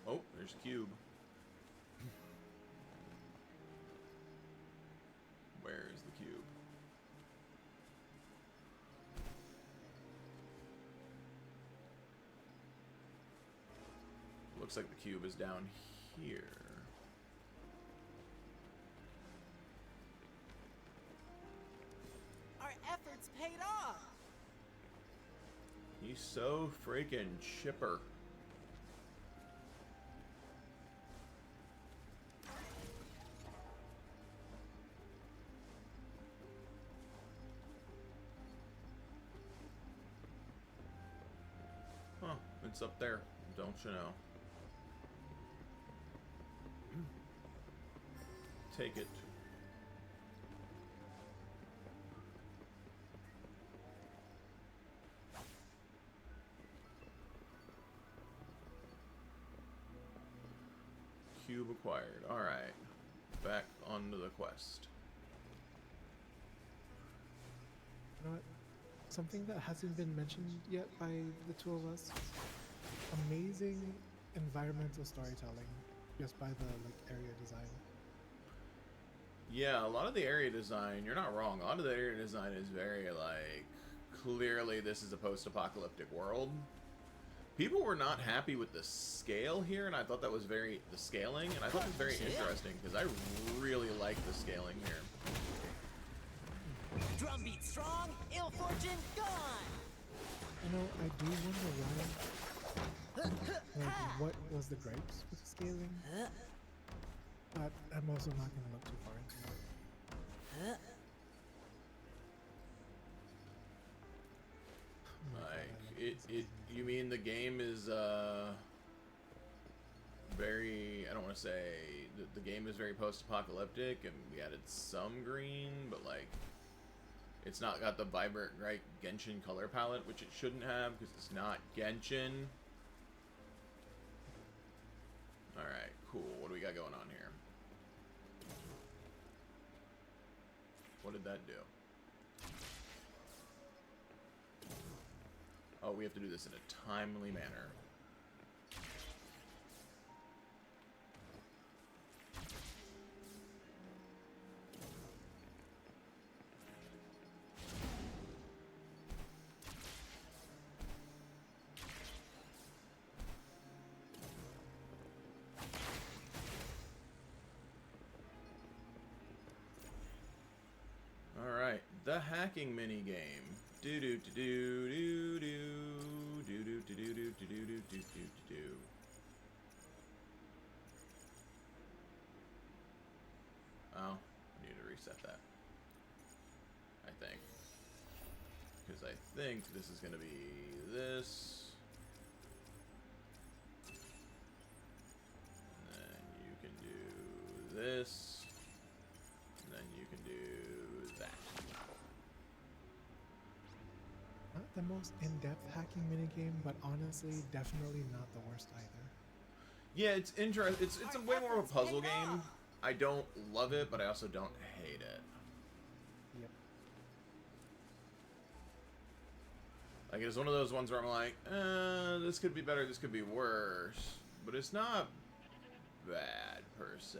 Oh, there's a cube. Where is the cube? Looks like the cube is down here. Our efforts paid off. He's so freaking chipper. Huh, it's up there, don't you know? Take it. Cube acquired. Alright. Back onto the quest. You know what? Something that hasn't been mentioned yet by the two of us. Amazing environmental storytelling, just by the area design. Yeah, a lot of the area design, you're not wrong. A lot of the area design is very, like, clearly this is a post-apocalyptic world. People were not happy with the scale here, and I thought that was the scaling, and I thought it was very interesting, because I really like the scaling here. Drumbeat strong, ill fortune gone. You know, I do wonder why. What was the gripes with the scaling? But I'm also not going to look too far into it. Like, you mean the game is, very, I don't want to say, the game is very post-apocalyptic, and we added some green, but, like, It's not got the vibrant, right, Genshin color palette, which it shouldn't have, because it's not Genshin. Alright, cool. What do we got going on here? What did that do? Oh, we have to do this in a timely manner. Alright, the hacking mini game. Do do do do do do do do do do do do do do do. Oh, I need to reset that. I think. Because I think this is going to be this. And then you can do this. And then you can do that. Not the most in-depth hacking minigame, but honestly, definitely not the worst either. Yeah, it's interesting. It's a way more of a puzzle game. I don't love it, but I also don't hate it. Yep. Like, it's one of those ones where I'm like, this could be better, this could be worse. But it's not bad, per se.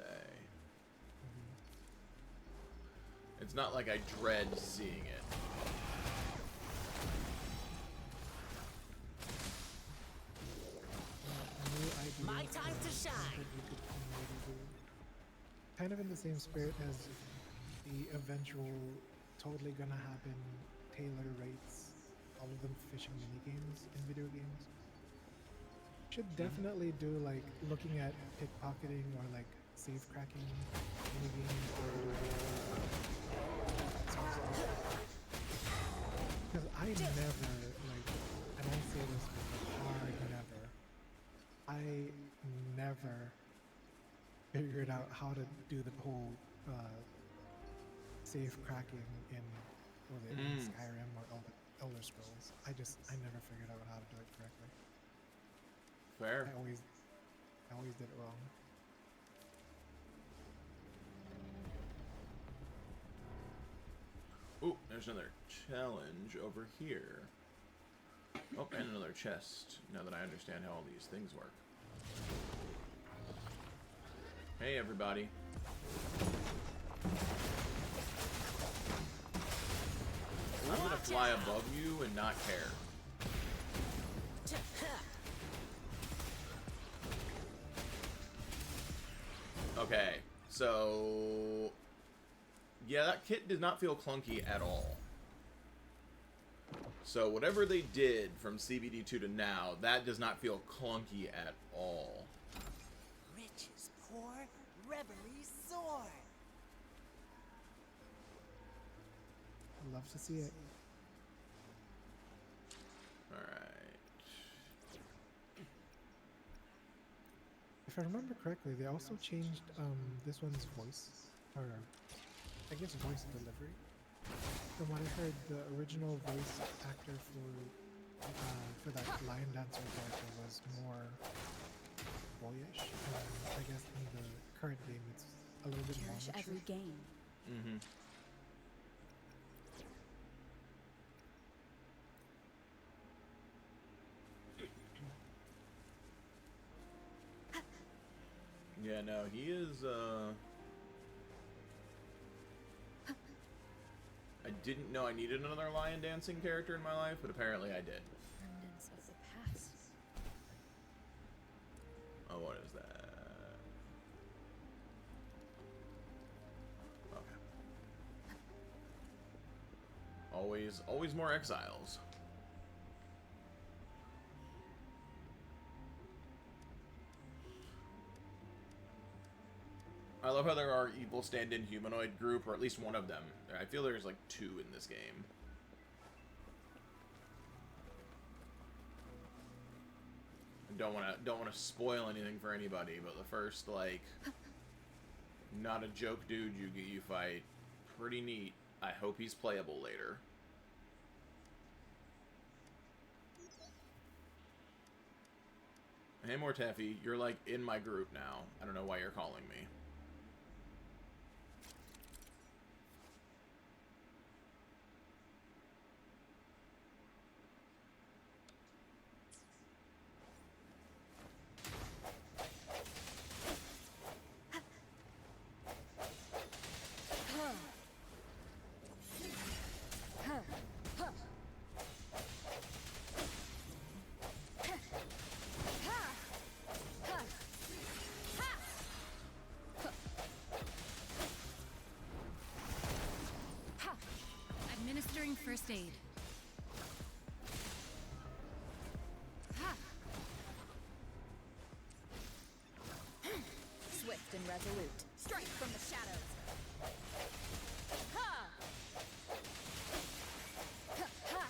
It's not like I dread seeing it. My time to shine. Kind of in the same spirit as the eventual totally gonna happen Taylor rates, all of them fishing minigames in video games. Should definitely do like looking at pickpocketing or like safe cracking minigames or because I never like, and I say this with a hard never, I never figured out how to do the whole safe cracking in Skyrim or Elder Scrolls. I never figured out how to do it correctly. Fair. I always did it wrong. Ooh, there's another challenge over here. Oh, and another chest, now that I understand how all these things work. Hey, everybody. I'm gonna fly above you and not care. Okay, so... yeah, that kit did not feel clunky at all. So whatever they did from CBD2 to now, that does not feel clunky at all. Riches pour, reverie soar. I'd love to see it. Alright. If I remember correctly, they also changed this one's voice, or I guess voice delivery. From what I heard, the original voice actor for that lion dancer character was more boyish, and I guess in the current game it's a little bit more Cherish mature. every game. Mm-hmm. Yeah, no, he is, I didn't know I needed another lion dancing character in my life, but apparently I did. Remnants of the past. Oh, what is that? Okay. Always more exiles. I love how there are evil stand-in humanoid group, or at least one of them. I feel there's like 2 in this game. Don't want to spoil anything for anybody, but the first like not a joke dude you fight, pretty neat. I hope he's playable later. Hey, Mortefi, you're like in my group now. I don't know why you're calling me. Administering first aid. Swift and resolute. Strike from the shadows. Ha! Ha, ha.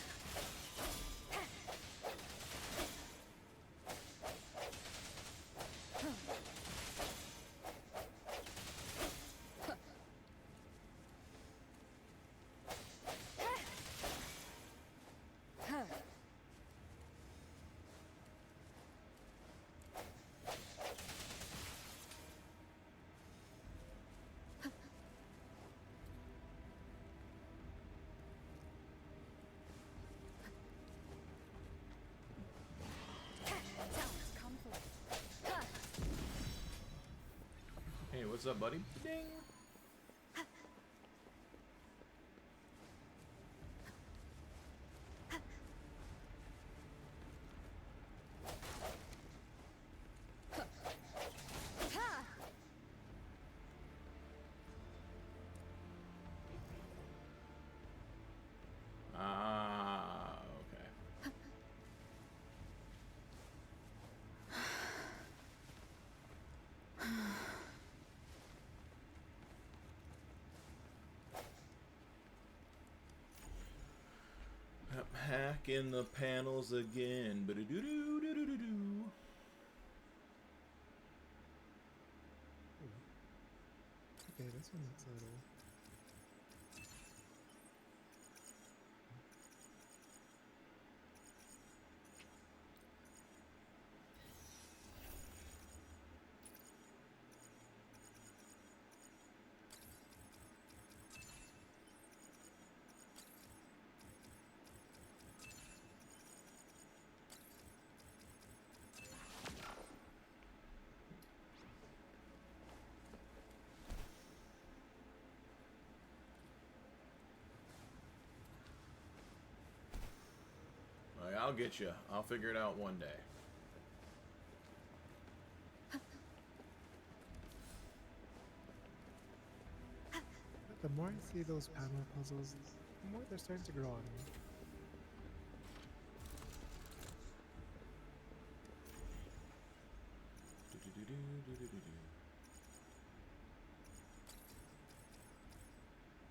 Hey, what's up, buddy? Ding! Ah, okay. Hack in the panels again. Ba-do-do-do-do-do-do. Okay, this one looks a little. Like, I'll get you. I'll figure it out one day. The more I see those panel puzzles, the more they're starting to grow on me.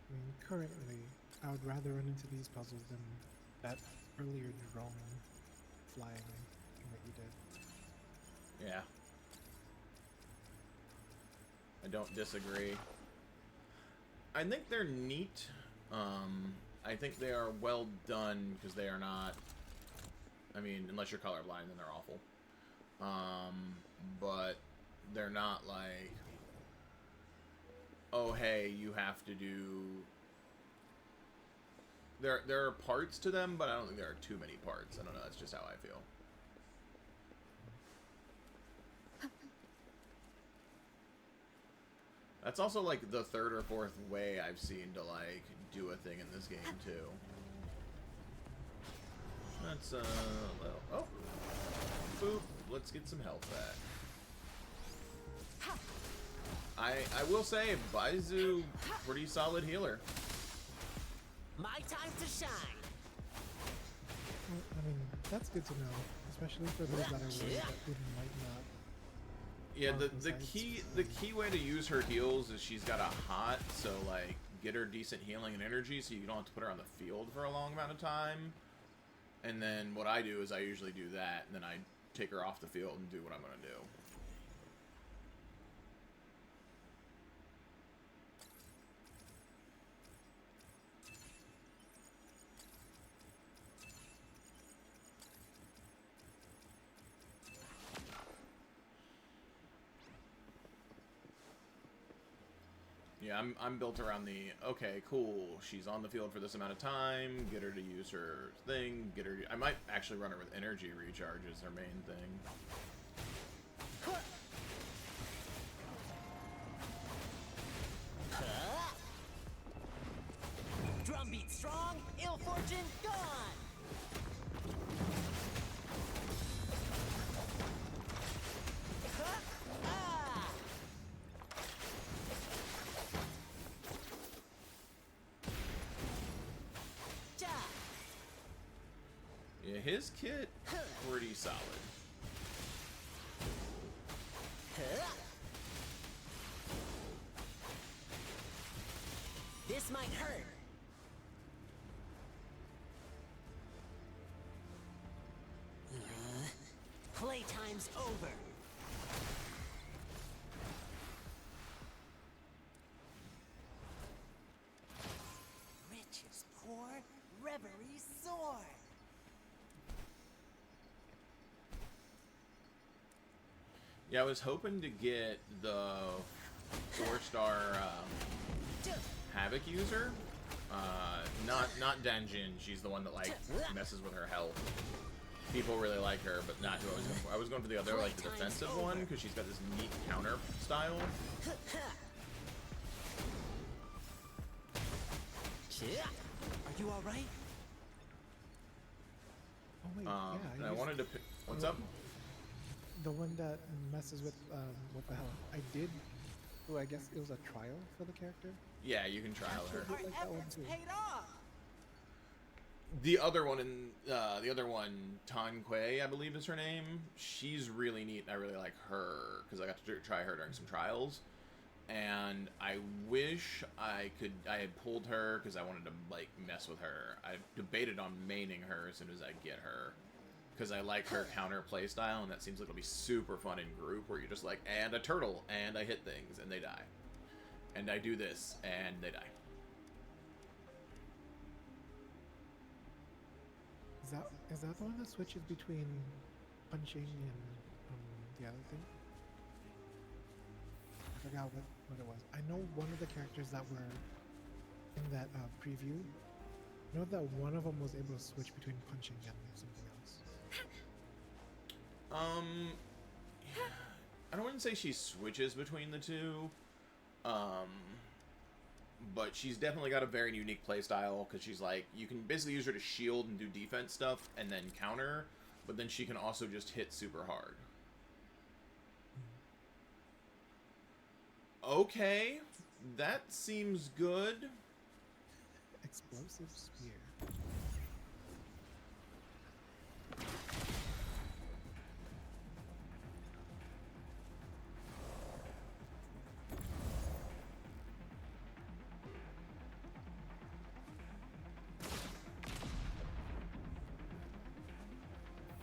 I mean, currently, I would rather run into these puzzles than that earlier drone flying thing that you did. Yeah. I don't disagree. I think they're neat. I think they are well done because they are not. I mean, unless you're colorblind, then they're awful. But they're not like, oh hey, you have to do. There are parts to them, but I don't think there are too many parts. I don't know. That's just how I feel. That's also like the third or fourth way I've seen to like do a thing in this game too. That's oh, boop. Let's get some health back. I will say, Dayze, pretty solid healer. My time to shine. Well, I mean, that's good to know, especially for those that are worried that we might not. Yeah, the key way to use her heals is she's got a hot, so like get her decent healing and energy so you don't have to put her on the field for a long amount of time. And then what I do is I usually do that, and then I take her off the field and do what I'm gonna do. Yeah, I'm built around the, okay, cool, she's on the field for this amount of time, get her to use her thing, get her... I might actually run her with energy recharge as her main thing. Drumbeat strong, ill fortune gone. Ah! Ja! Yeah, his kit, pretty solid. This might hurt. Playtime's over. Rich is poor, reverie soar. Yeah, I was hoping to get the 4-star Havoc user. Not Danjin. She's the one that like messes with her health. People really like her, but not who I was going for. I was going for the other, like the defensive one, because she's got this neat counter style. Are you all right? Oh wait, And yeah. I wanted to pick... What's up? The one that messes with what the hell? I did. Oh, I guess it was a trial for the character. Yeah, you can trial her. Our like that one efforts too. paid off. The other one, Tanquay, I believe is her name. She's really neat, and I really like her because I got to try her during some trials. And I wish I had pulled her because I wanted to like mess with her. I debated on maining her as soon as I get her because I like her counter play style, and that seems like it'll be super fun in group where you're just like, and a turtle, and I hit things, and they die, and I do this, and they die. Is that the one that switches between punching and the other thing? I forgot what it was. I know one of the characters that were in that preview. I know that one of them was able to switch between punching and something else. I wouldn't say she switches between the two. But she's definitely got a very unique playstyle because she's like, you can basically use her to shield and do defense stuff and then counter, but then she can also just hit super hard. Okay, that seems good. Explosive spear.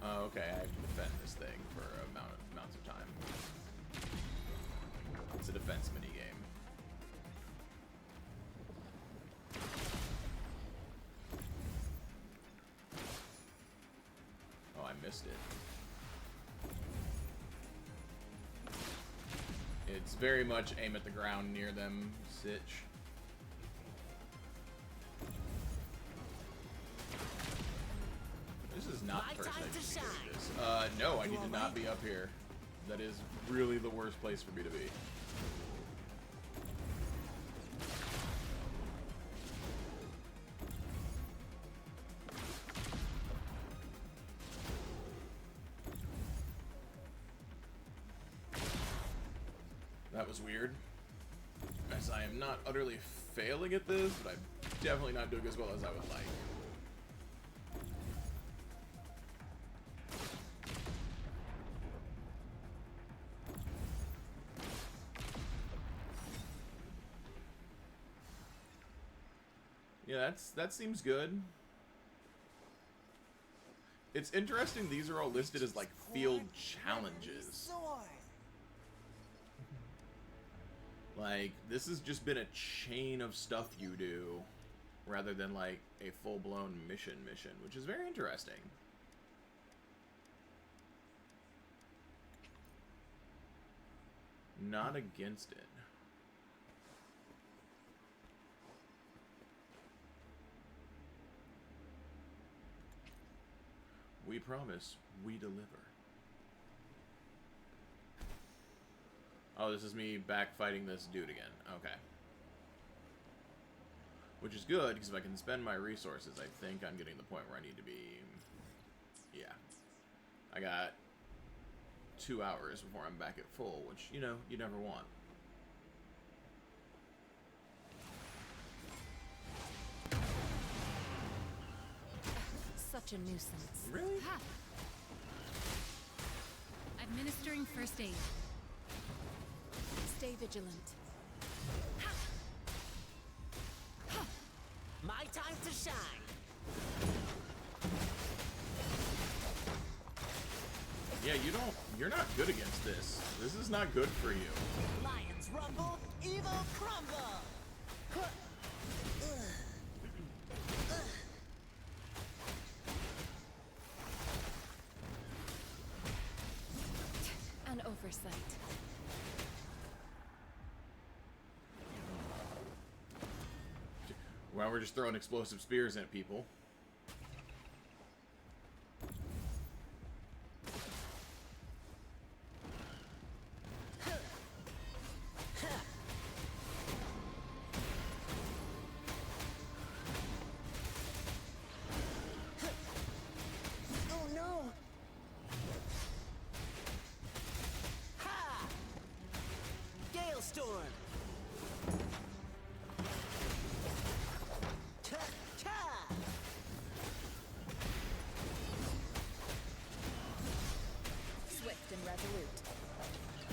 Oh, okay, I have to defend this thing for amounts of time. It's a defense minigame. Oh, I missed it. It's very much aim at the ground near them, sitch. This is not the first time I've seen this. No, I need to not be up here. That is really the worst place for me to be. That was weird. As I am not utterly failing at this, but I'm definitely not doing as well as I would like. Yeah, that seems good. It's interesting these are all listed as like field challenges. Like, this has just been a chain of stuff you do rather than like a full-blown mission, which is very interesting. Not against it. We promise, we deliver. Oh, this is me back fighting this dude again. Okay. Which is good, because if I can spend my resources, I think I'm getting the point where I need to be... Yeah. I got 2 hours before I'm back at full, which, you know, you never want. Such a nuisance. Really? Ha! Administering first aid. Stay vigilant. My time to shine. Yeah, you're not good against this. This is not good for you. Lions rumble, evil crumble. An oversight. Well, we're just throwing explosive spears at people. Oh no! Ha! Gale storm. Cha cha. Swift and resolute.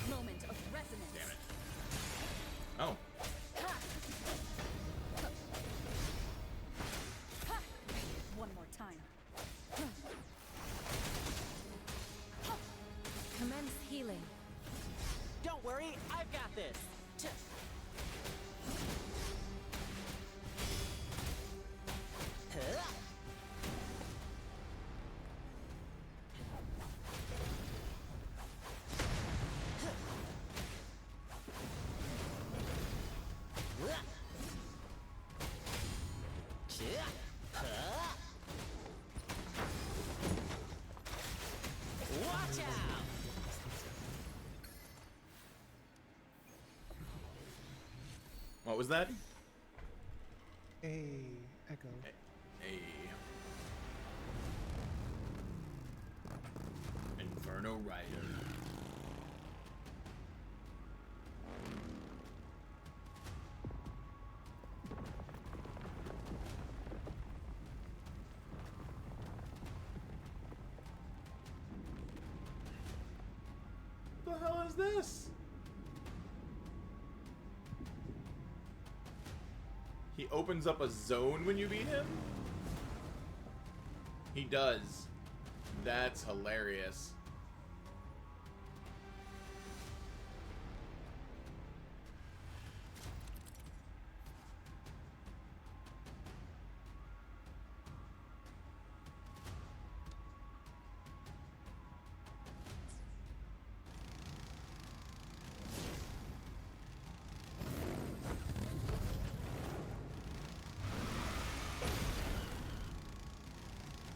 Moment of resonance. Damn it. Oh. One more time. Commence healing. Don't worry, I've got this. Cha. Huh? Cha. Huh? Watch out! What was that? Hey, Echo. A Inferno Rider. What the hell is this? He opens up a zone when you beat him? He does. That's hilarious.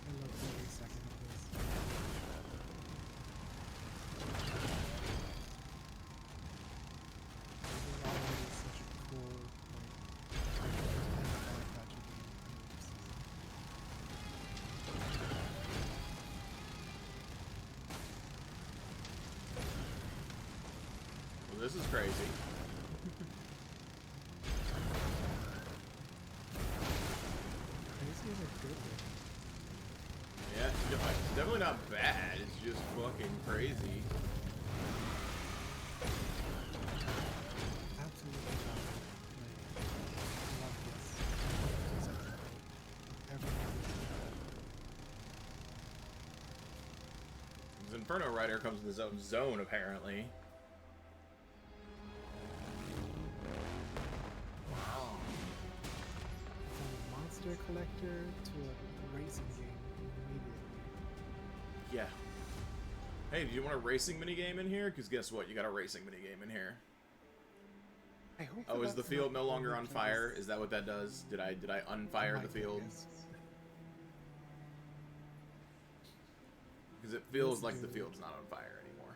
I love every second of this. This is already such a cool, like, gotcha game. Well, this is crazy. Crazy is a good word. Yeah, it's definitely not bad. It's just fucking crazy. Absolutely love it. Like, I love this. Everything. This Inferno Rider comes with his own zone, apparently. Wow. From a monster collector to a racing game immediately. Yeah. Hey, do you want a racing minigame in here? Because guess what? You got a racing minigame in here. I hope Oh, is the that's field not no longer only on because fire? Is that what that does? Did I unfire my the field? goodness. Because it feels like the field's not on fire anymore.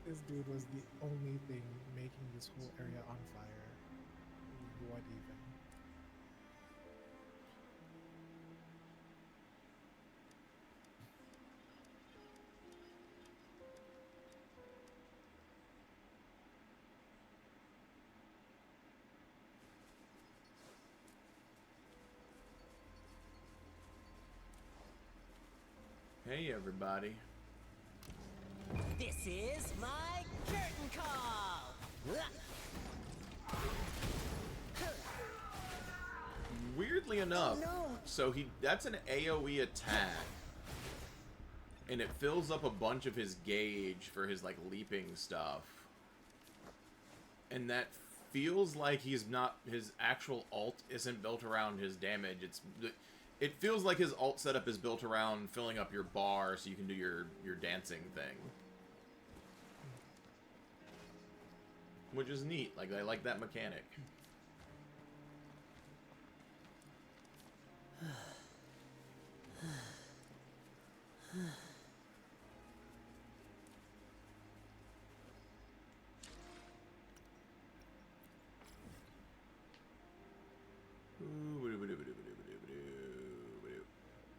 This dude was the only thing making this whole area on fire. What even? Hey, everybody. This is my curtain call. Weirdly enough, so that's an AoE attack. And it fills up a bunch of his gauge for his, like, leaping stuff. And that feels like he's not, his actual ult isn't built around his damage. It feels like his ult setup is built around filling up your bar so you can do your dancing thing. Which is neat. Like, I like that mechanic.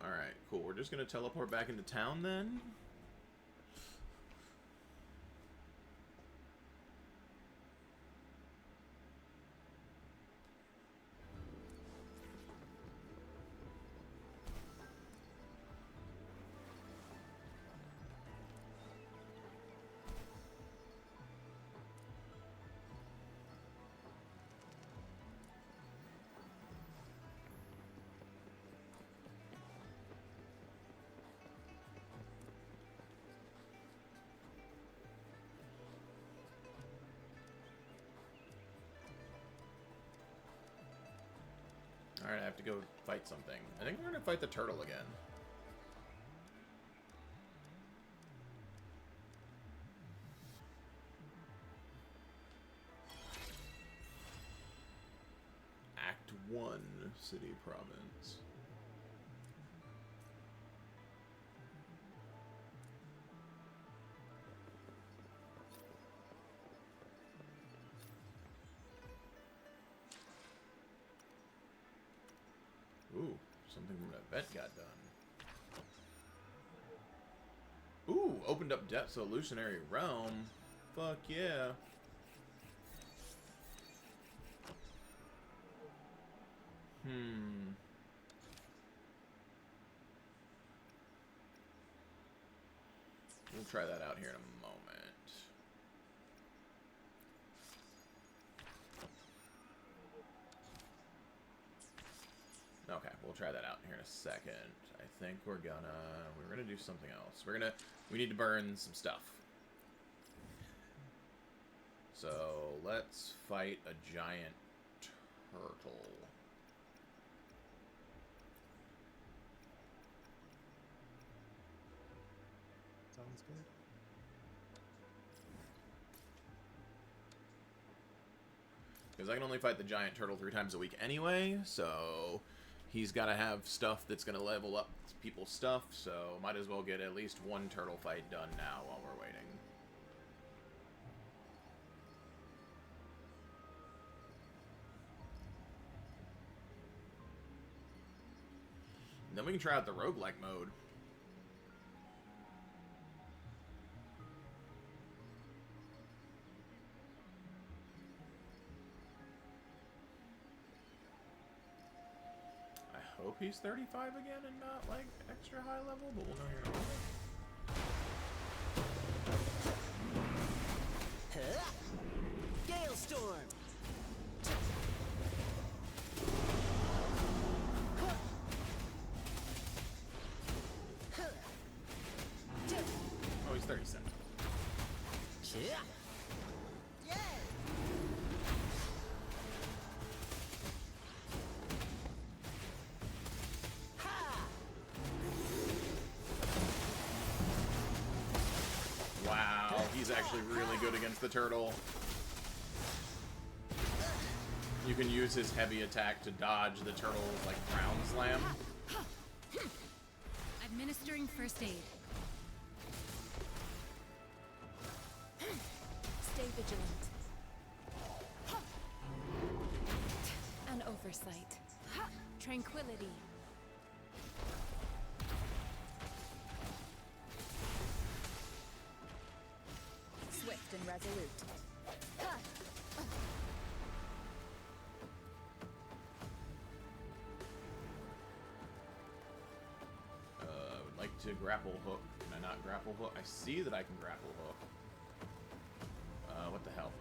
Alright, cool. We're just gonna teleport back into town then? Alright, I have to go fight something. I think we're gonna fight the turtle again. Act 1, City Province. Ooh, something from that vet got done. Ooh, opened up Depths of Illusionary Realm. Fuck yeah. We'll try that out here in a moment. Okay, we'll try that out here in a second. I think we're gonna do something else. We need to burn some stuff. So let's fight a giant turtle. Sounds good. Because I can only fight the giant turtle 3 times a week anyway, so he's got to have stuff that's going to level up people's stuff, so might as well get at least one turtle fight done now while we're waiting. And then we can try out the roguelike mode. I hope he's 35 again and not, like, extra high level, but we'll know here in a moment. Gale Storm. Oh, he's 37. Yeah. Wow, he's actually really good against the turtle. You can use his heavy attack to dodge the turtle's, like, ground slam. Administering first aid. vigilant. An oversight. Tranquility. Swift and resolute. I would like to grapple hook. Can I not grapple hook? I see that I can grapple hook. What the hell?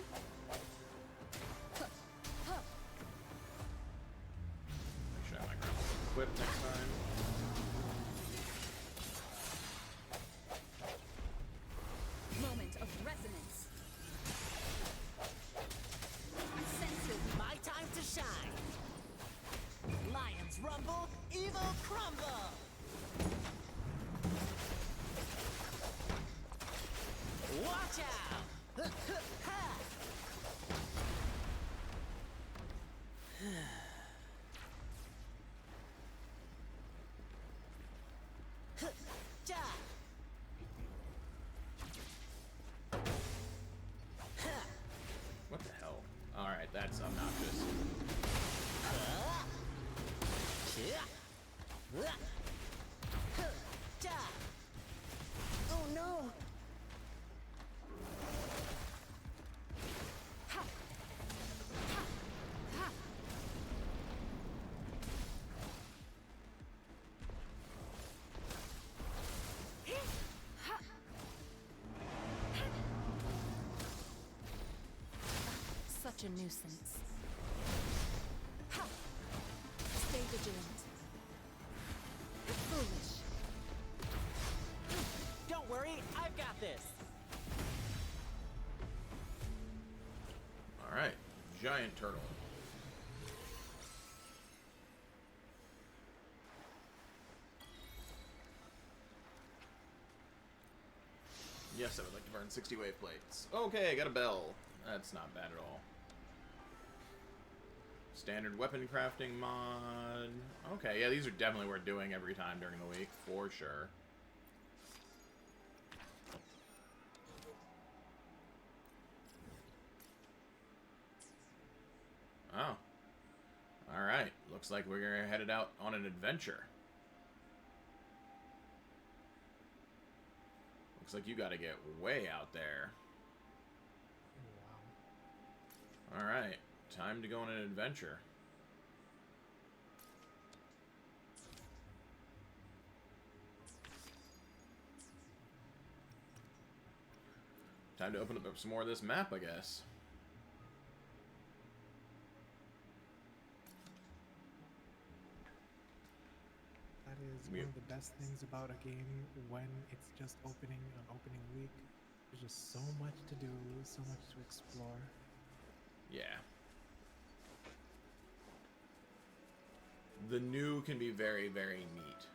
Make sure I have my grapple hook equipped next time. Moment of resonance. Senses, my time to shine. Lions rumble, evil crumble. Watch out! Ja. What the hell? Alright, that's obnoxious. Ja. Oh no! Such a nuisance. Stay vigilant. Foolish. Don't worry, I've got this. Alright, giant turtle. Yes, I would like to burn 60 wave plates. Okay, I got a bell. That's not bad at all. Standard weapon crafting mod. Okay, yeah, these are definitely worth doing every time during the week, for sure. Oh. Alright, looks like we're headed out on an adventure. Looks like you gotta get way out there. Wow. Alright, time to go on an adventure. Time to open up some more of this map, I guess. That is one of the best things about a game when it's just opening on opening week. There's just so much to do, so much to explore. Yeah. The new can be very, very neat.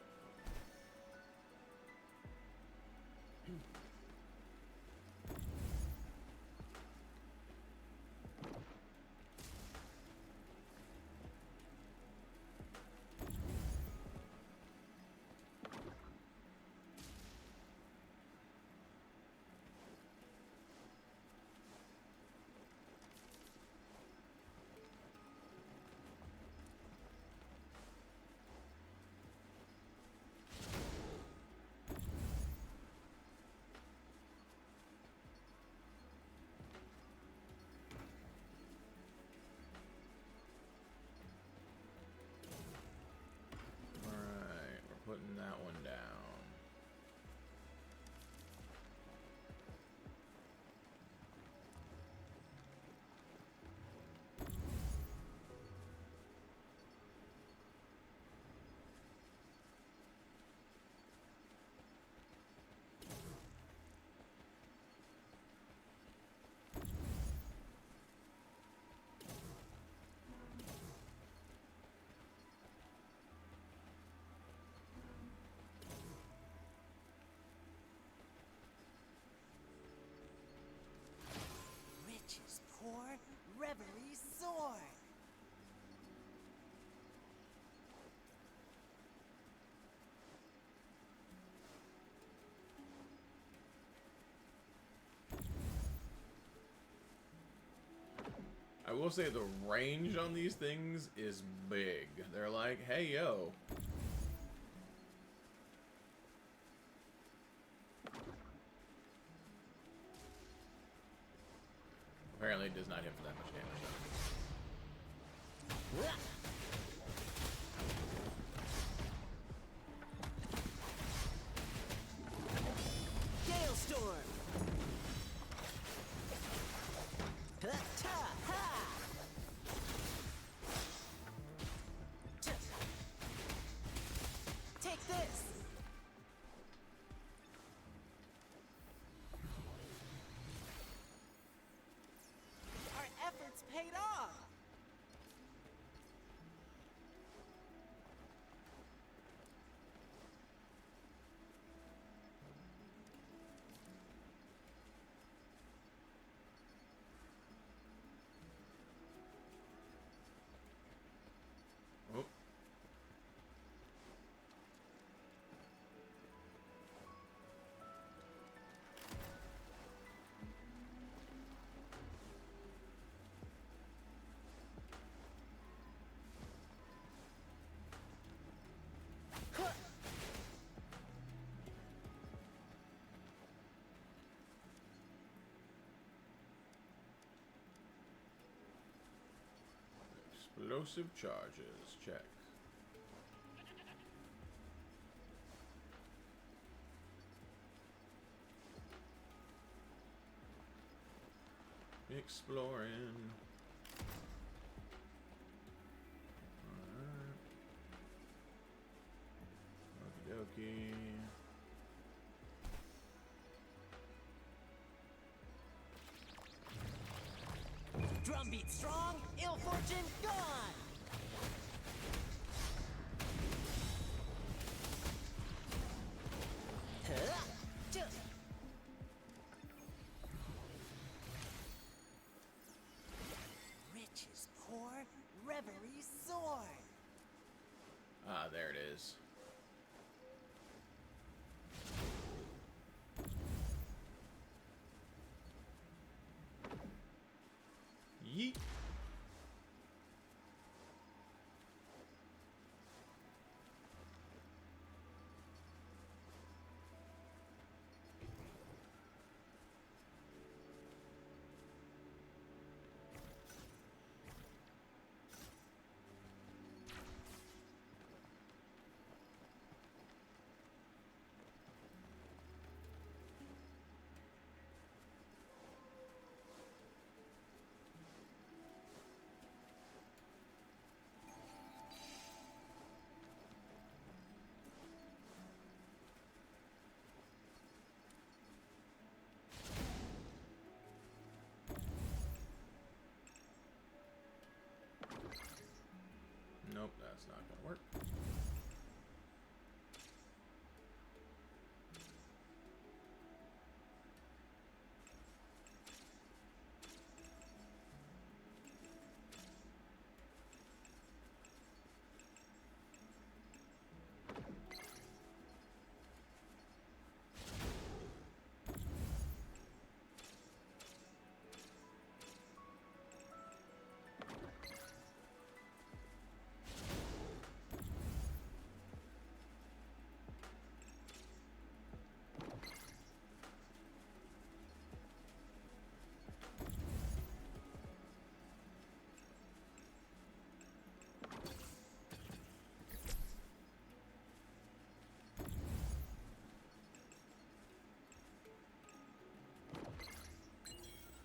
will say the range on these things is big. They're like, hey, yo. Apparently it does not hit for that much damage, though. Gale Storm! Ha-ta-ha! Take this! Our efforts paid off. Oh. Explosive charges, check. Exploring. Alright. Okie dokie. Drumbeat strong, ill fortune gone. Riches pour, reverie soar. Ah, there it is. Yeet. Nope, that's not gonna work.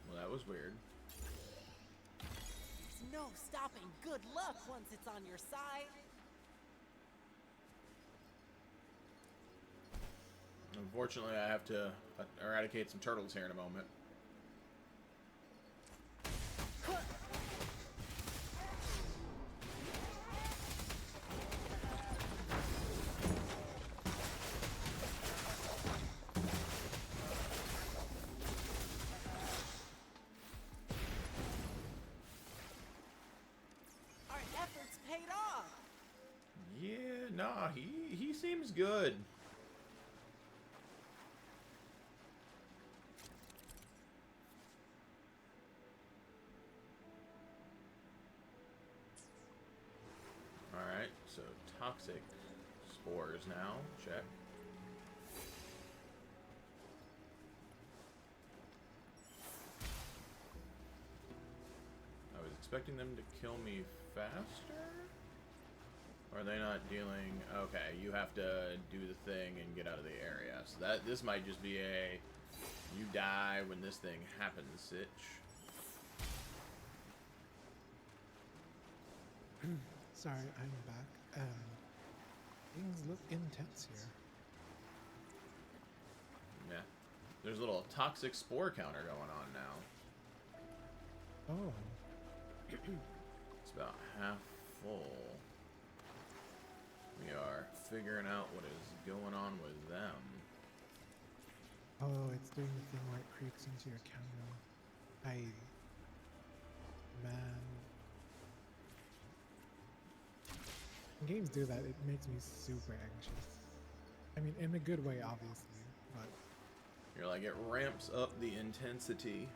Well, that was weird. There's no stopping good luck once it's on your side. Unfortunately, I have to eradicate some turtles here in a moment. Our efforts paid off. Yeah, nah, he seems good. toxic spores now. Check. I was expecting them to kill me faster? Or are they not dealing... Okay, you have to do the thing and get out of the area. So this might just be a... You die when this thing happens, sitch. Sorry, I'm back. Things look intense here. Yeah. There's a little toxic spore counter going on now. Oh. It's about half full. We are figuring out what is going on with them. Oh, it's doing the thing where it creeps into your camera. Man. When games do that, it makes me super anxious. I mean, in a good way, obviously, but... You're like, it ramps up the intensity.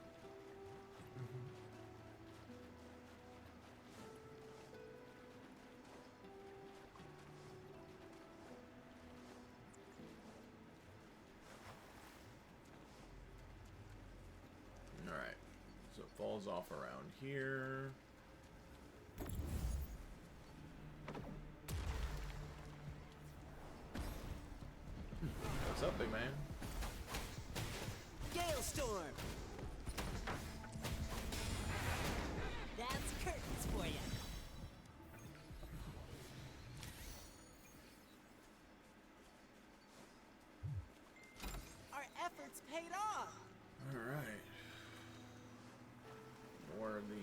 Alright, so it falls off around here. What's up, big man? Gale storm. That's curtains for you. Our efforts paid off. Alright. More of these.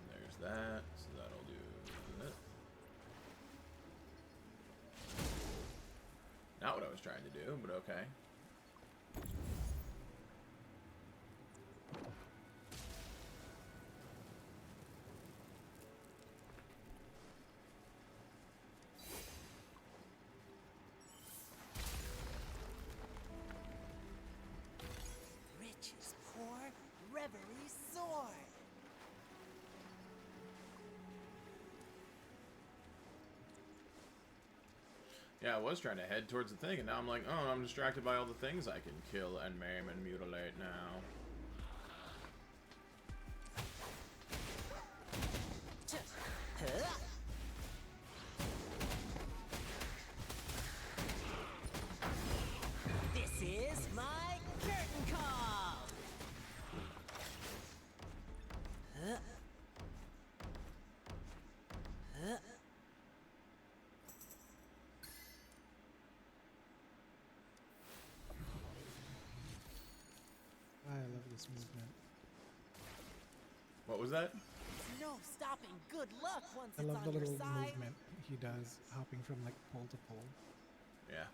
There's that, so that'll do that. Not what I was trying to do, but okay. Riches pour, reverie soar. Yeah, I was trying to head towards the thing, and now I'm like, oh, I'm distracted by all the things I can kill and maim and mutilate now. Huh? This is my curtain call. Huh? Huh? I love this movement. What was that? No stopping good luck once I it's love on the your little side. movement he does, hopping from like pole to pole. Yeah.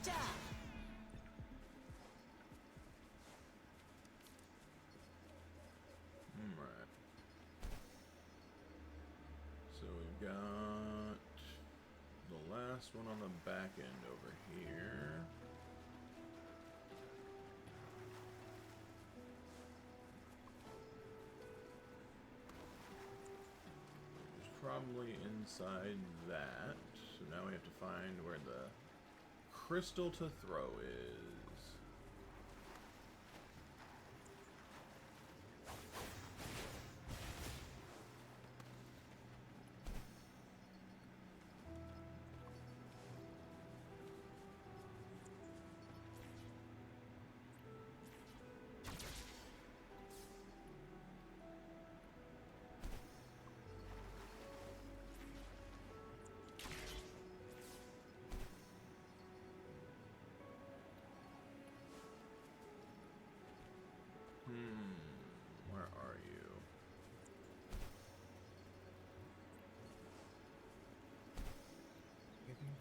Ja. Alright. So we've got the last one on the back end over here. It's probably inside that. So now we have to find where the crystal to throw is.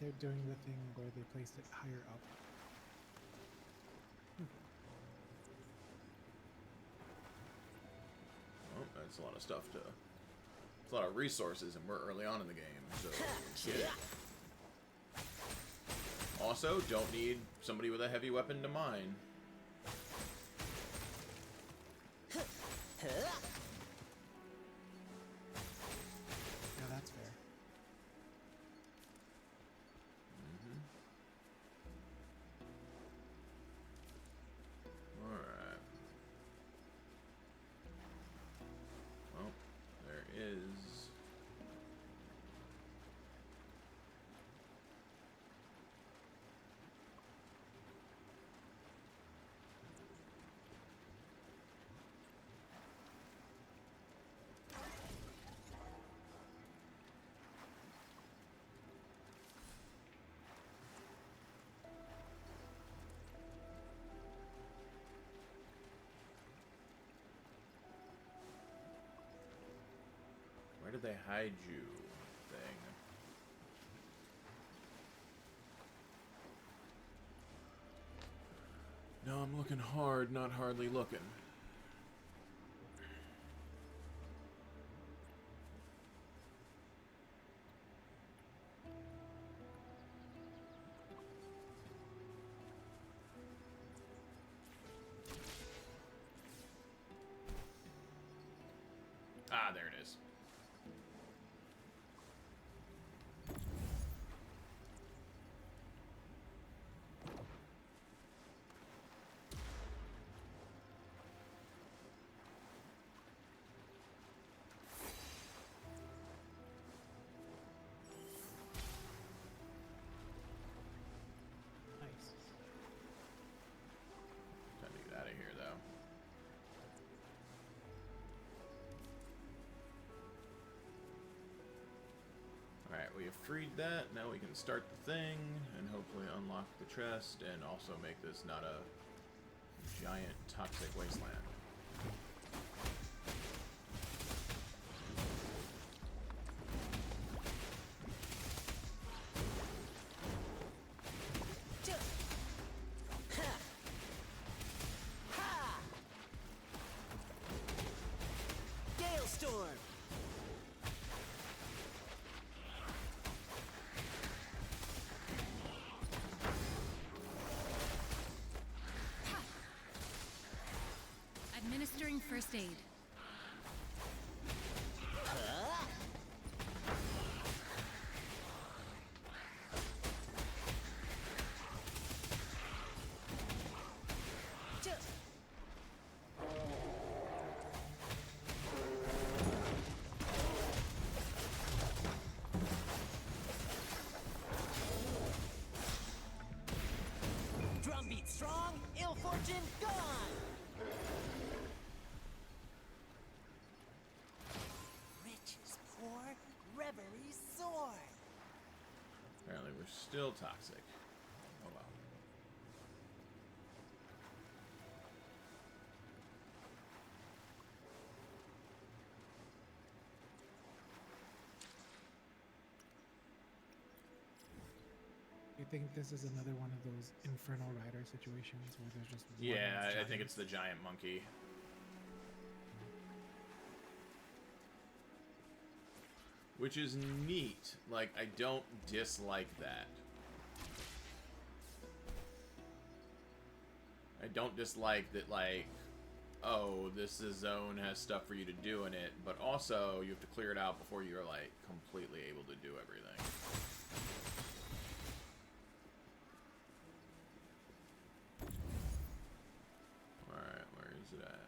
they're doing the thing where they placed it higher up. Well, that's a lot of stuff to... It's a lot of resources, and we're early on in the game, so... Get it. Also, don't need somebody with a heavy weapon to mine. Yeah, that's fair. Alright. Well, there is... Where did they hide you, thing? No, I'm looking hard, not hardly looking. Ah, there it is. Nice. Time to get out of here, though. Alright, we have freed that. Now we can start the thing and hopefully unlock the chest and also make this not a giant toxic wasteland. Gale storm. Administering first aid. Drumbeat strong, ill fortune gone! Riches poor, reverie soar. Apparently we're still toxic. Oh well. You think this is another one of those Infernal Rider situations where there's just one Yeah, that's I think giant? it's the giant monkey. Which is neat. Like, I don't dislike that. I don't dislike that, like, oh, this zone has stuff for you to do in it, but also you have to clear it out before you're, like, completely able to do everything. Alright, where is it at?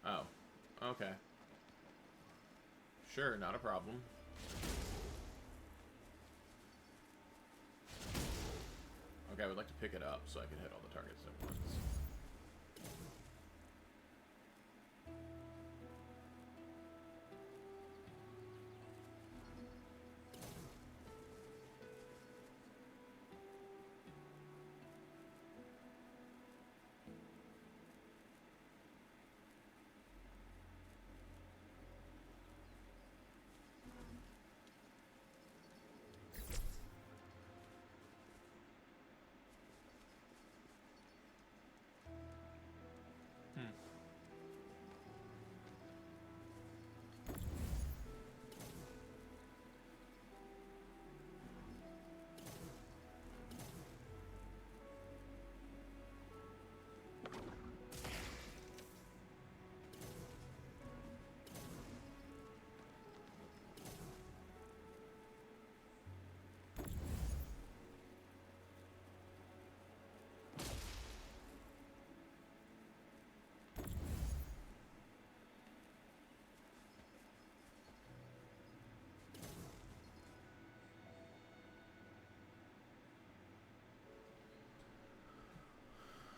Oh, okay. Sure, not a problem. Okay, I would like to pick it up so I can hit all the targets at once.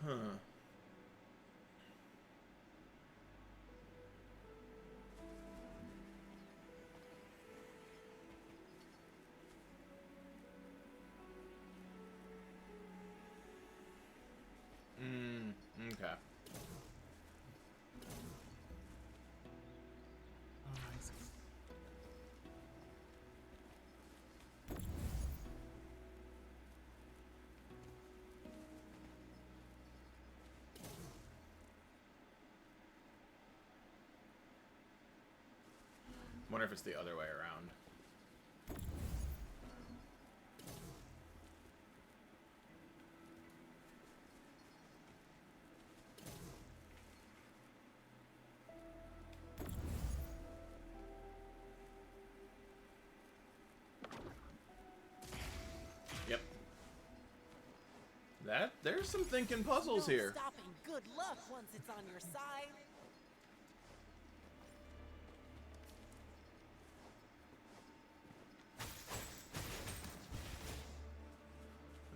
Huh. Okay. Oh, I see. Wonder if it's the other way around. Yep. There's some thinking puzzles No here. stopping good luck once it's on your side.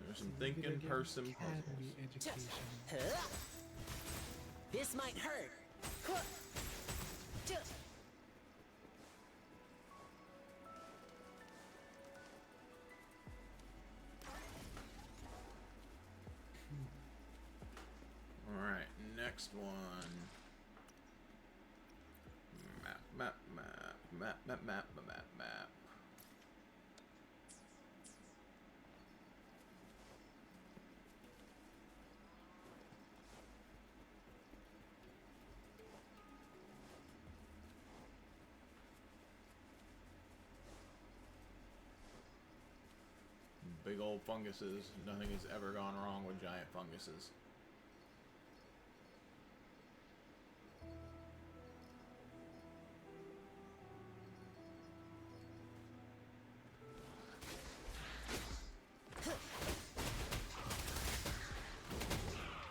There's some Maybe they're thinking getting person academy puzzles. education. Huh? This might hurt. Huh. Tuh. Alright, next one. Map. Big old funguses. Nothing has ever gone wrong with giant funguses.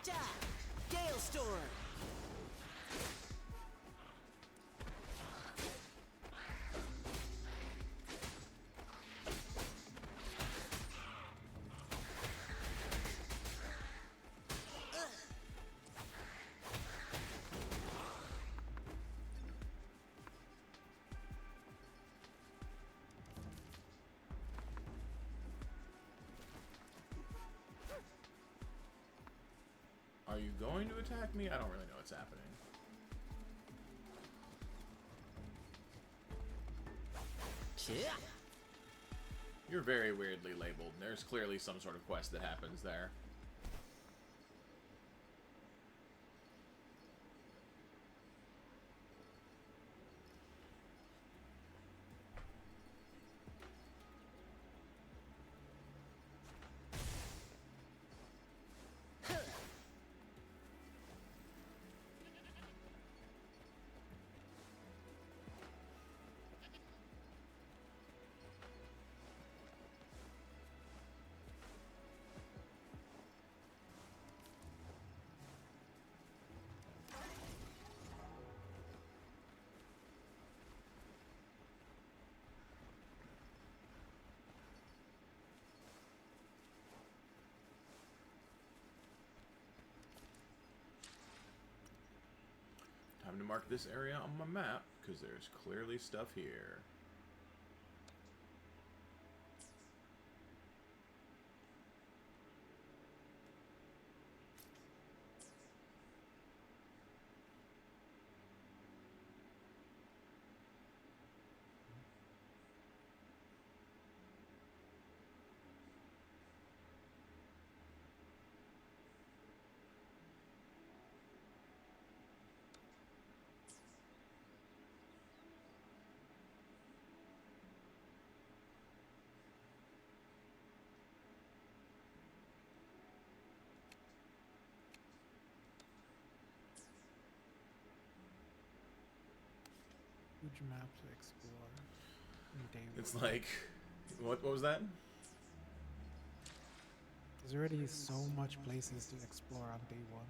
Ja! Gale Storm! Are you going to attack me? I don't really know what's happening. Yeah. You're very weirdly labeled. There's clearly some sort of quest that happens there. Time to mark this area on my map, because there's clearly stuff here. Huge map to explore. In day It's one. like... What was that? There's already so much places to explore on day one.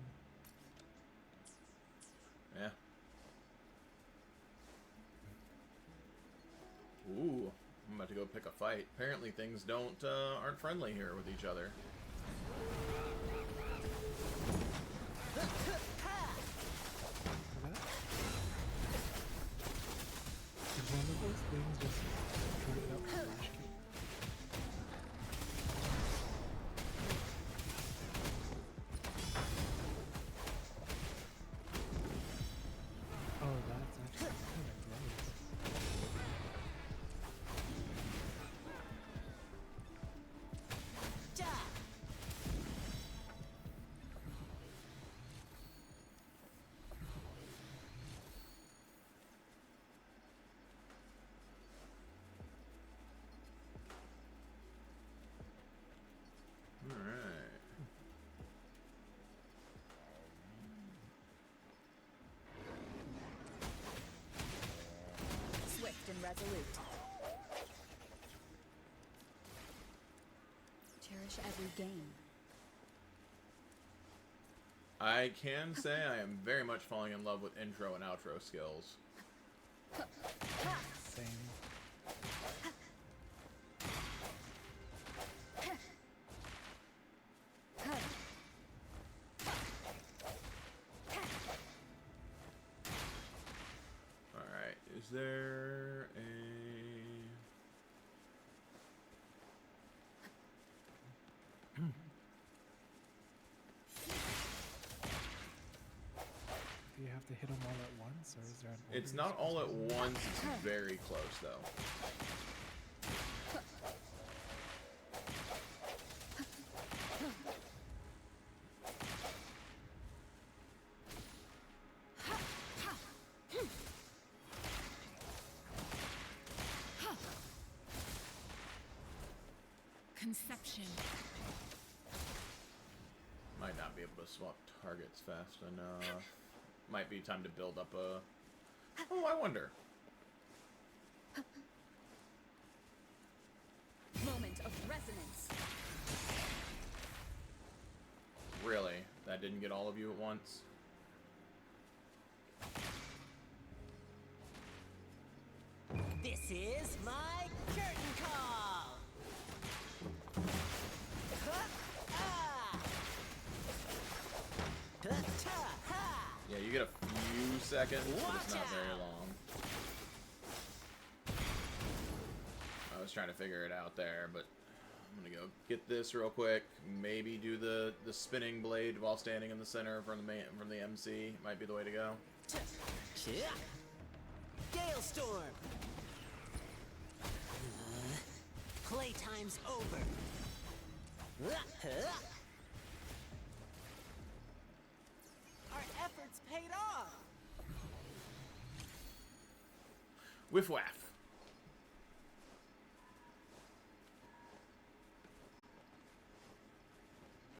Yeah. Ooh, I'm about to go pick a fight. Apparently things aren't friendly here with each other. relish every game. I can say I am very much falling in love with intro and outro skills. Same. Alright, is there a... Do you have to hit them all at once, or is there an It's order not you're all at supposed to do? once, it's very close though. Conception. Might not be able to swap targets fast enough. Might be time to build up a... Oh, I wonder. Moment of resonance. Really? That didn't get all of you at once? This is my curtain call. Huh, ah. Huh, ta, ha. Yeah, you get a few seconds, but it's not very long. I was trying to figure it out there, but I'm gonna go get this real quick. Maybe do the spinning blade while standing in the center from the MC. Might be the way to go. Yeah. Gale storm. Playtime's over. Our efforts paid off. Whiff waff.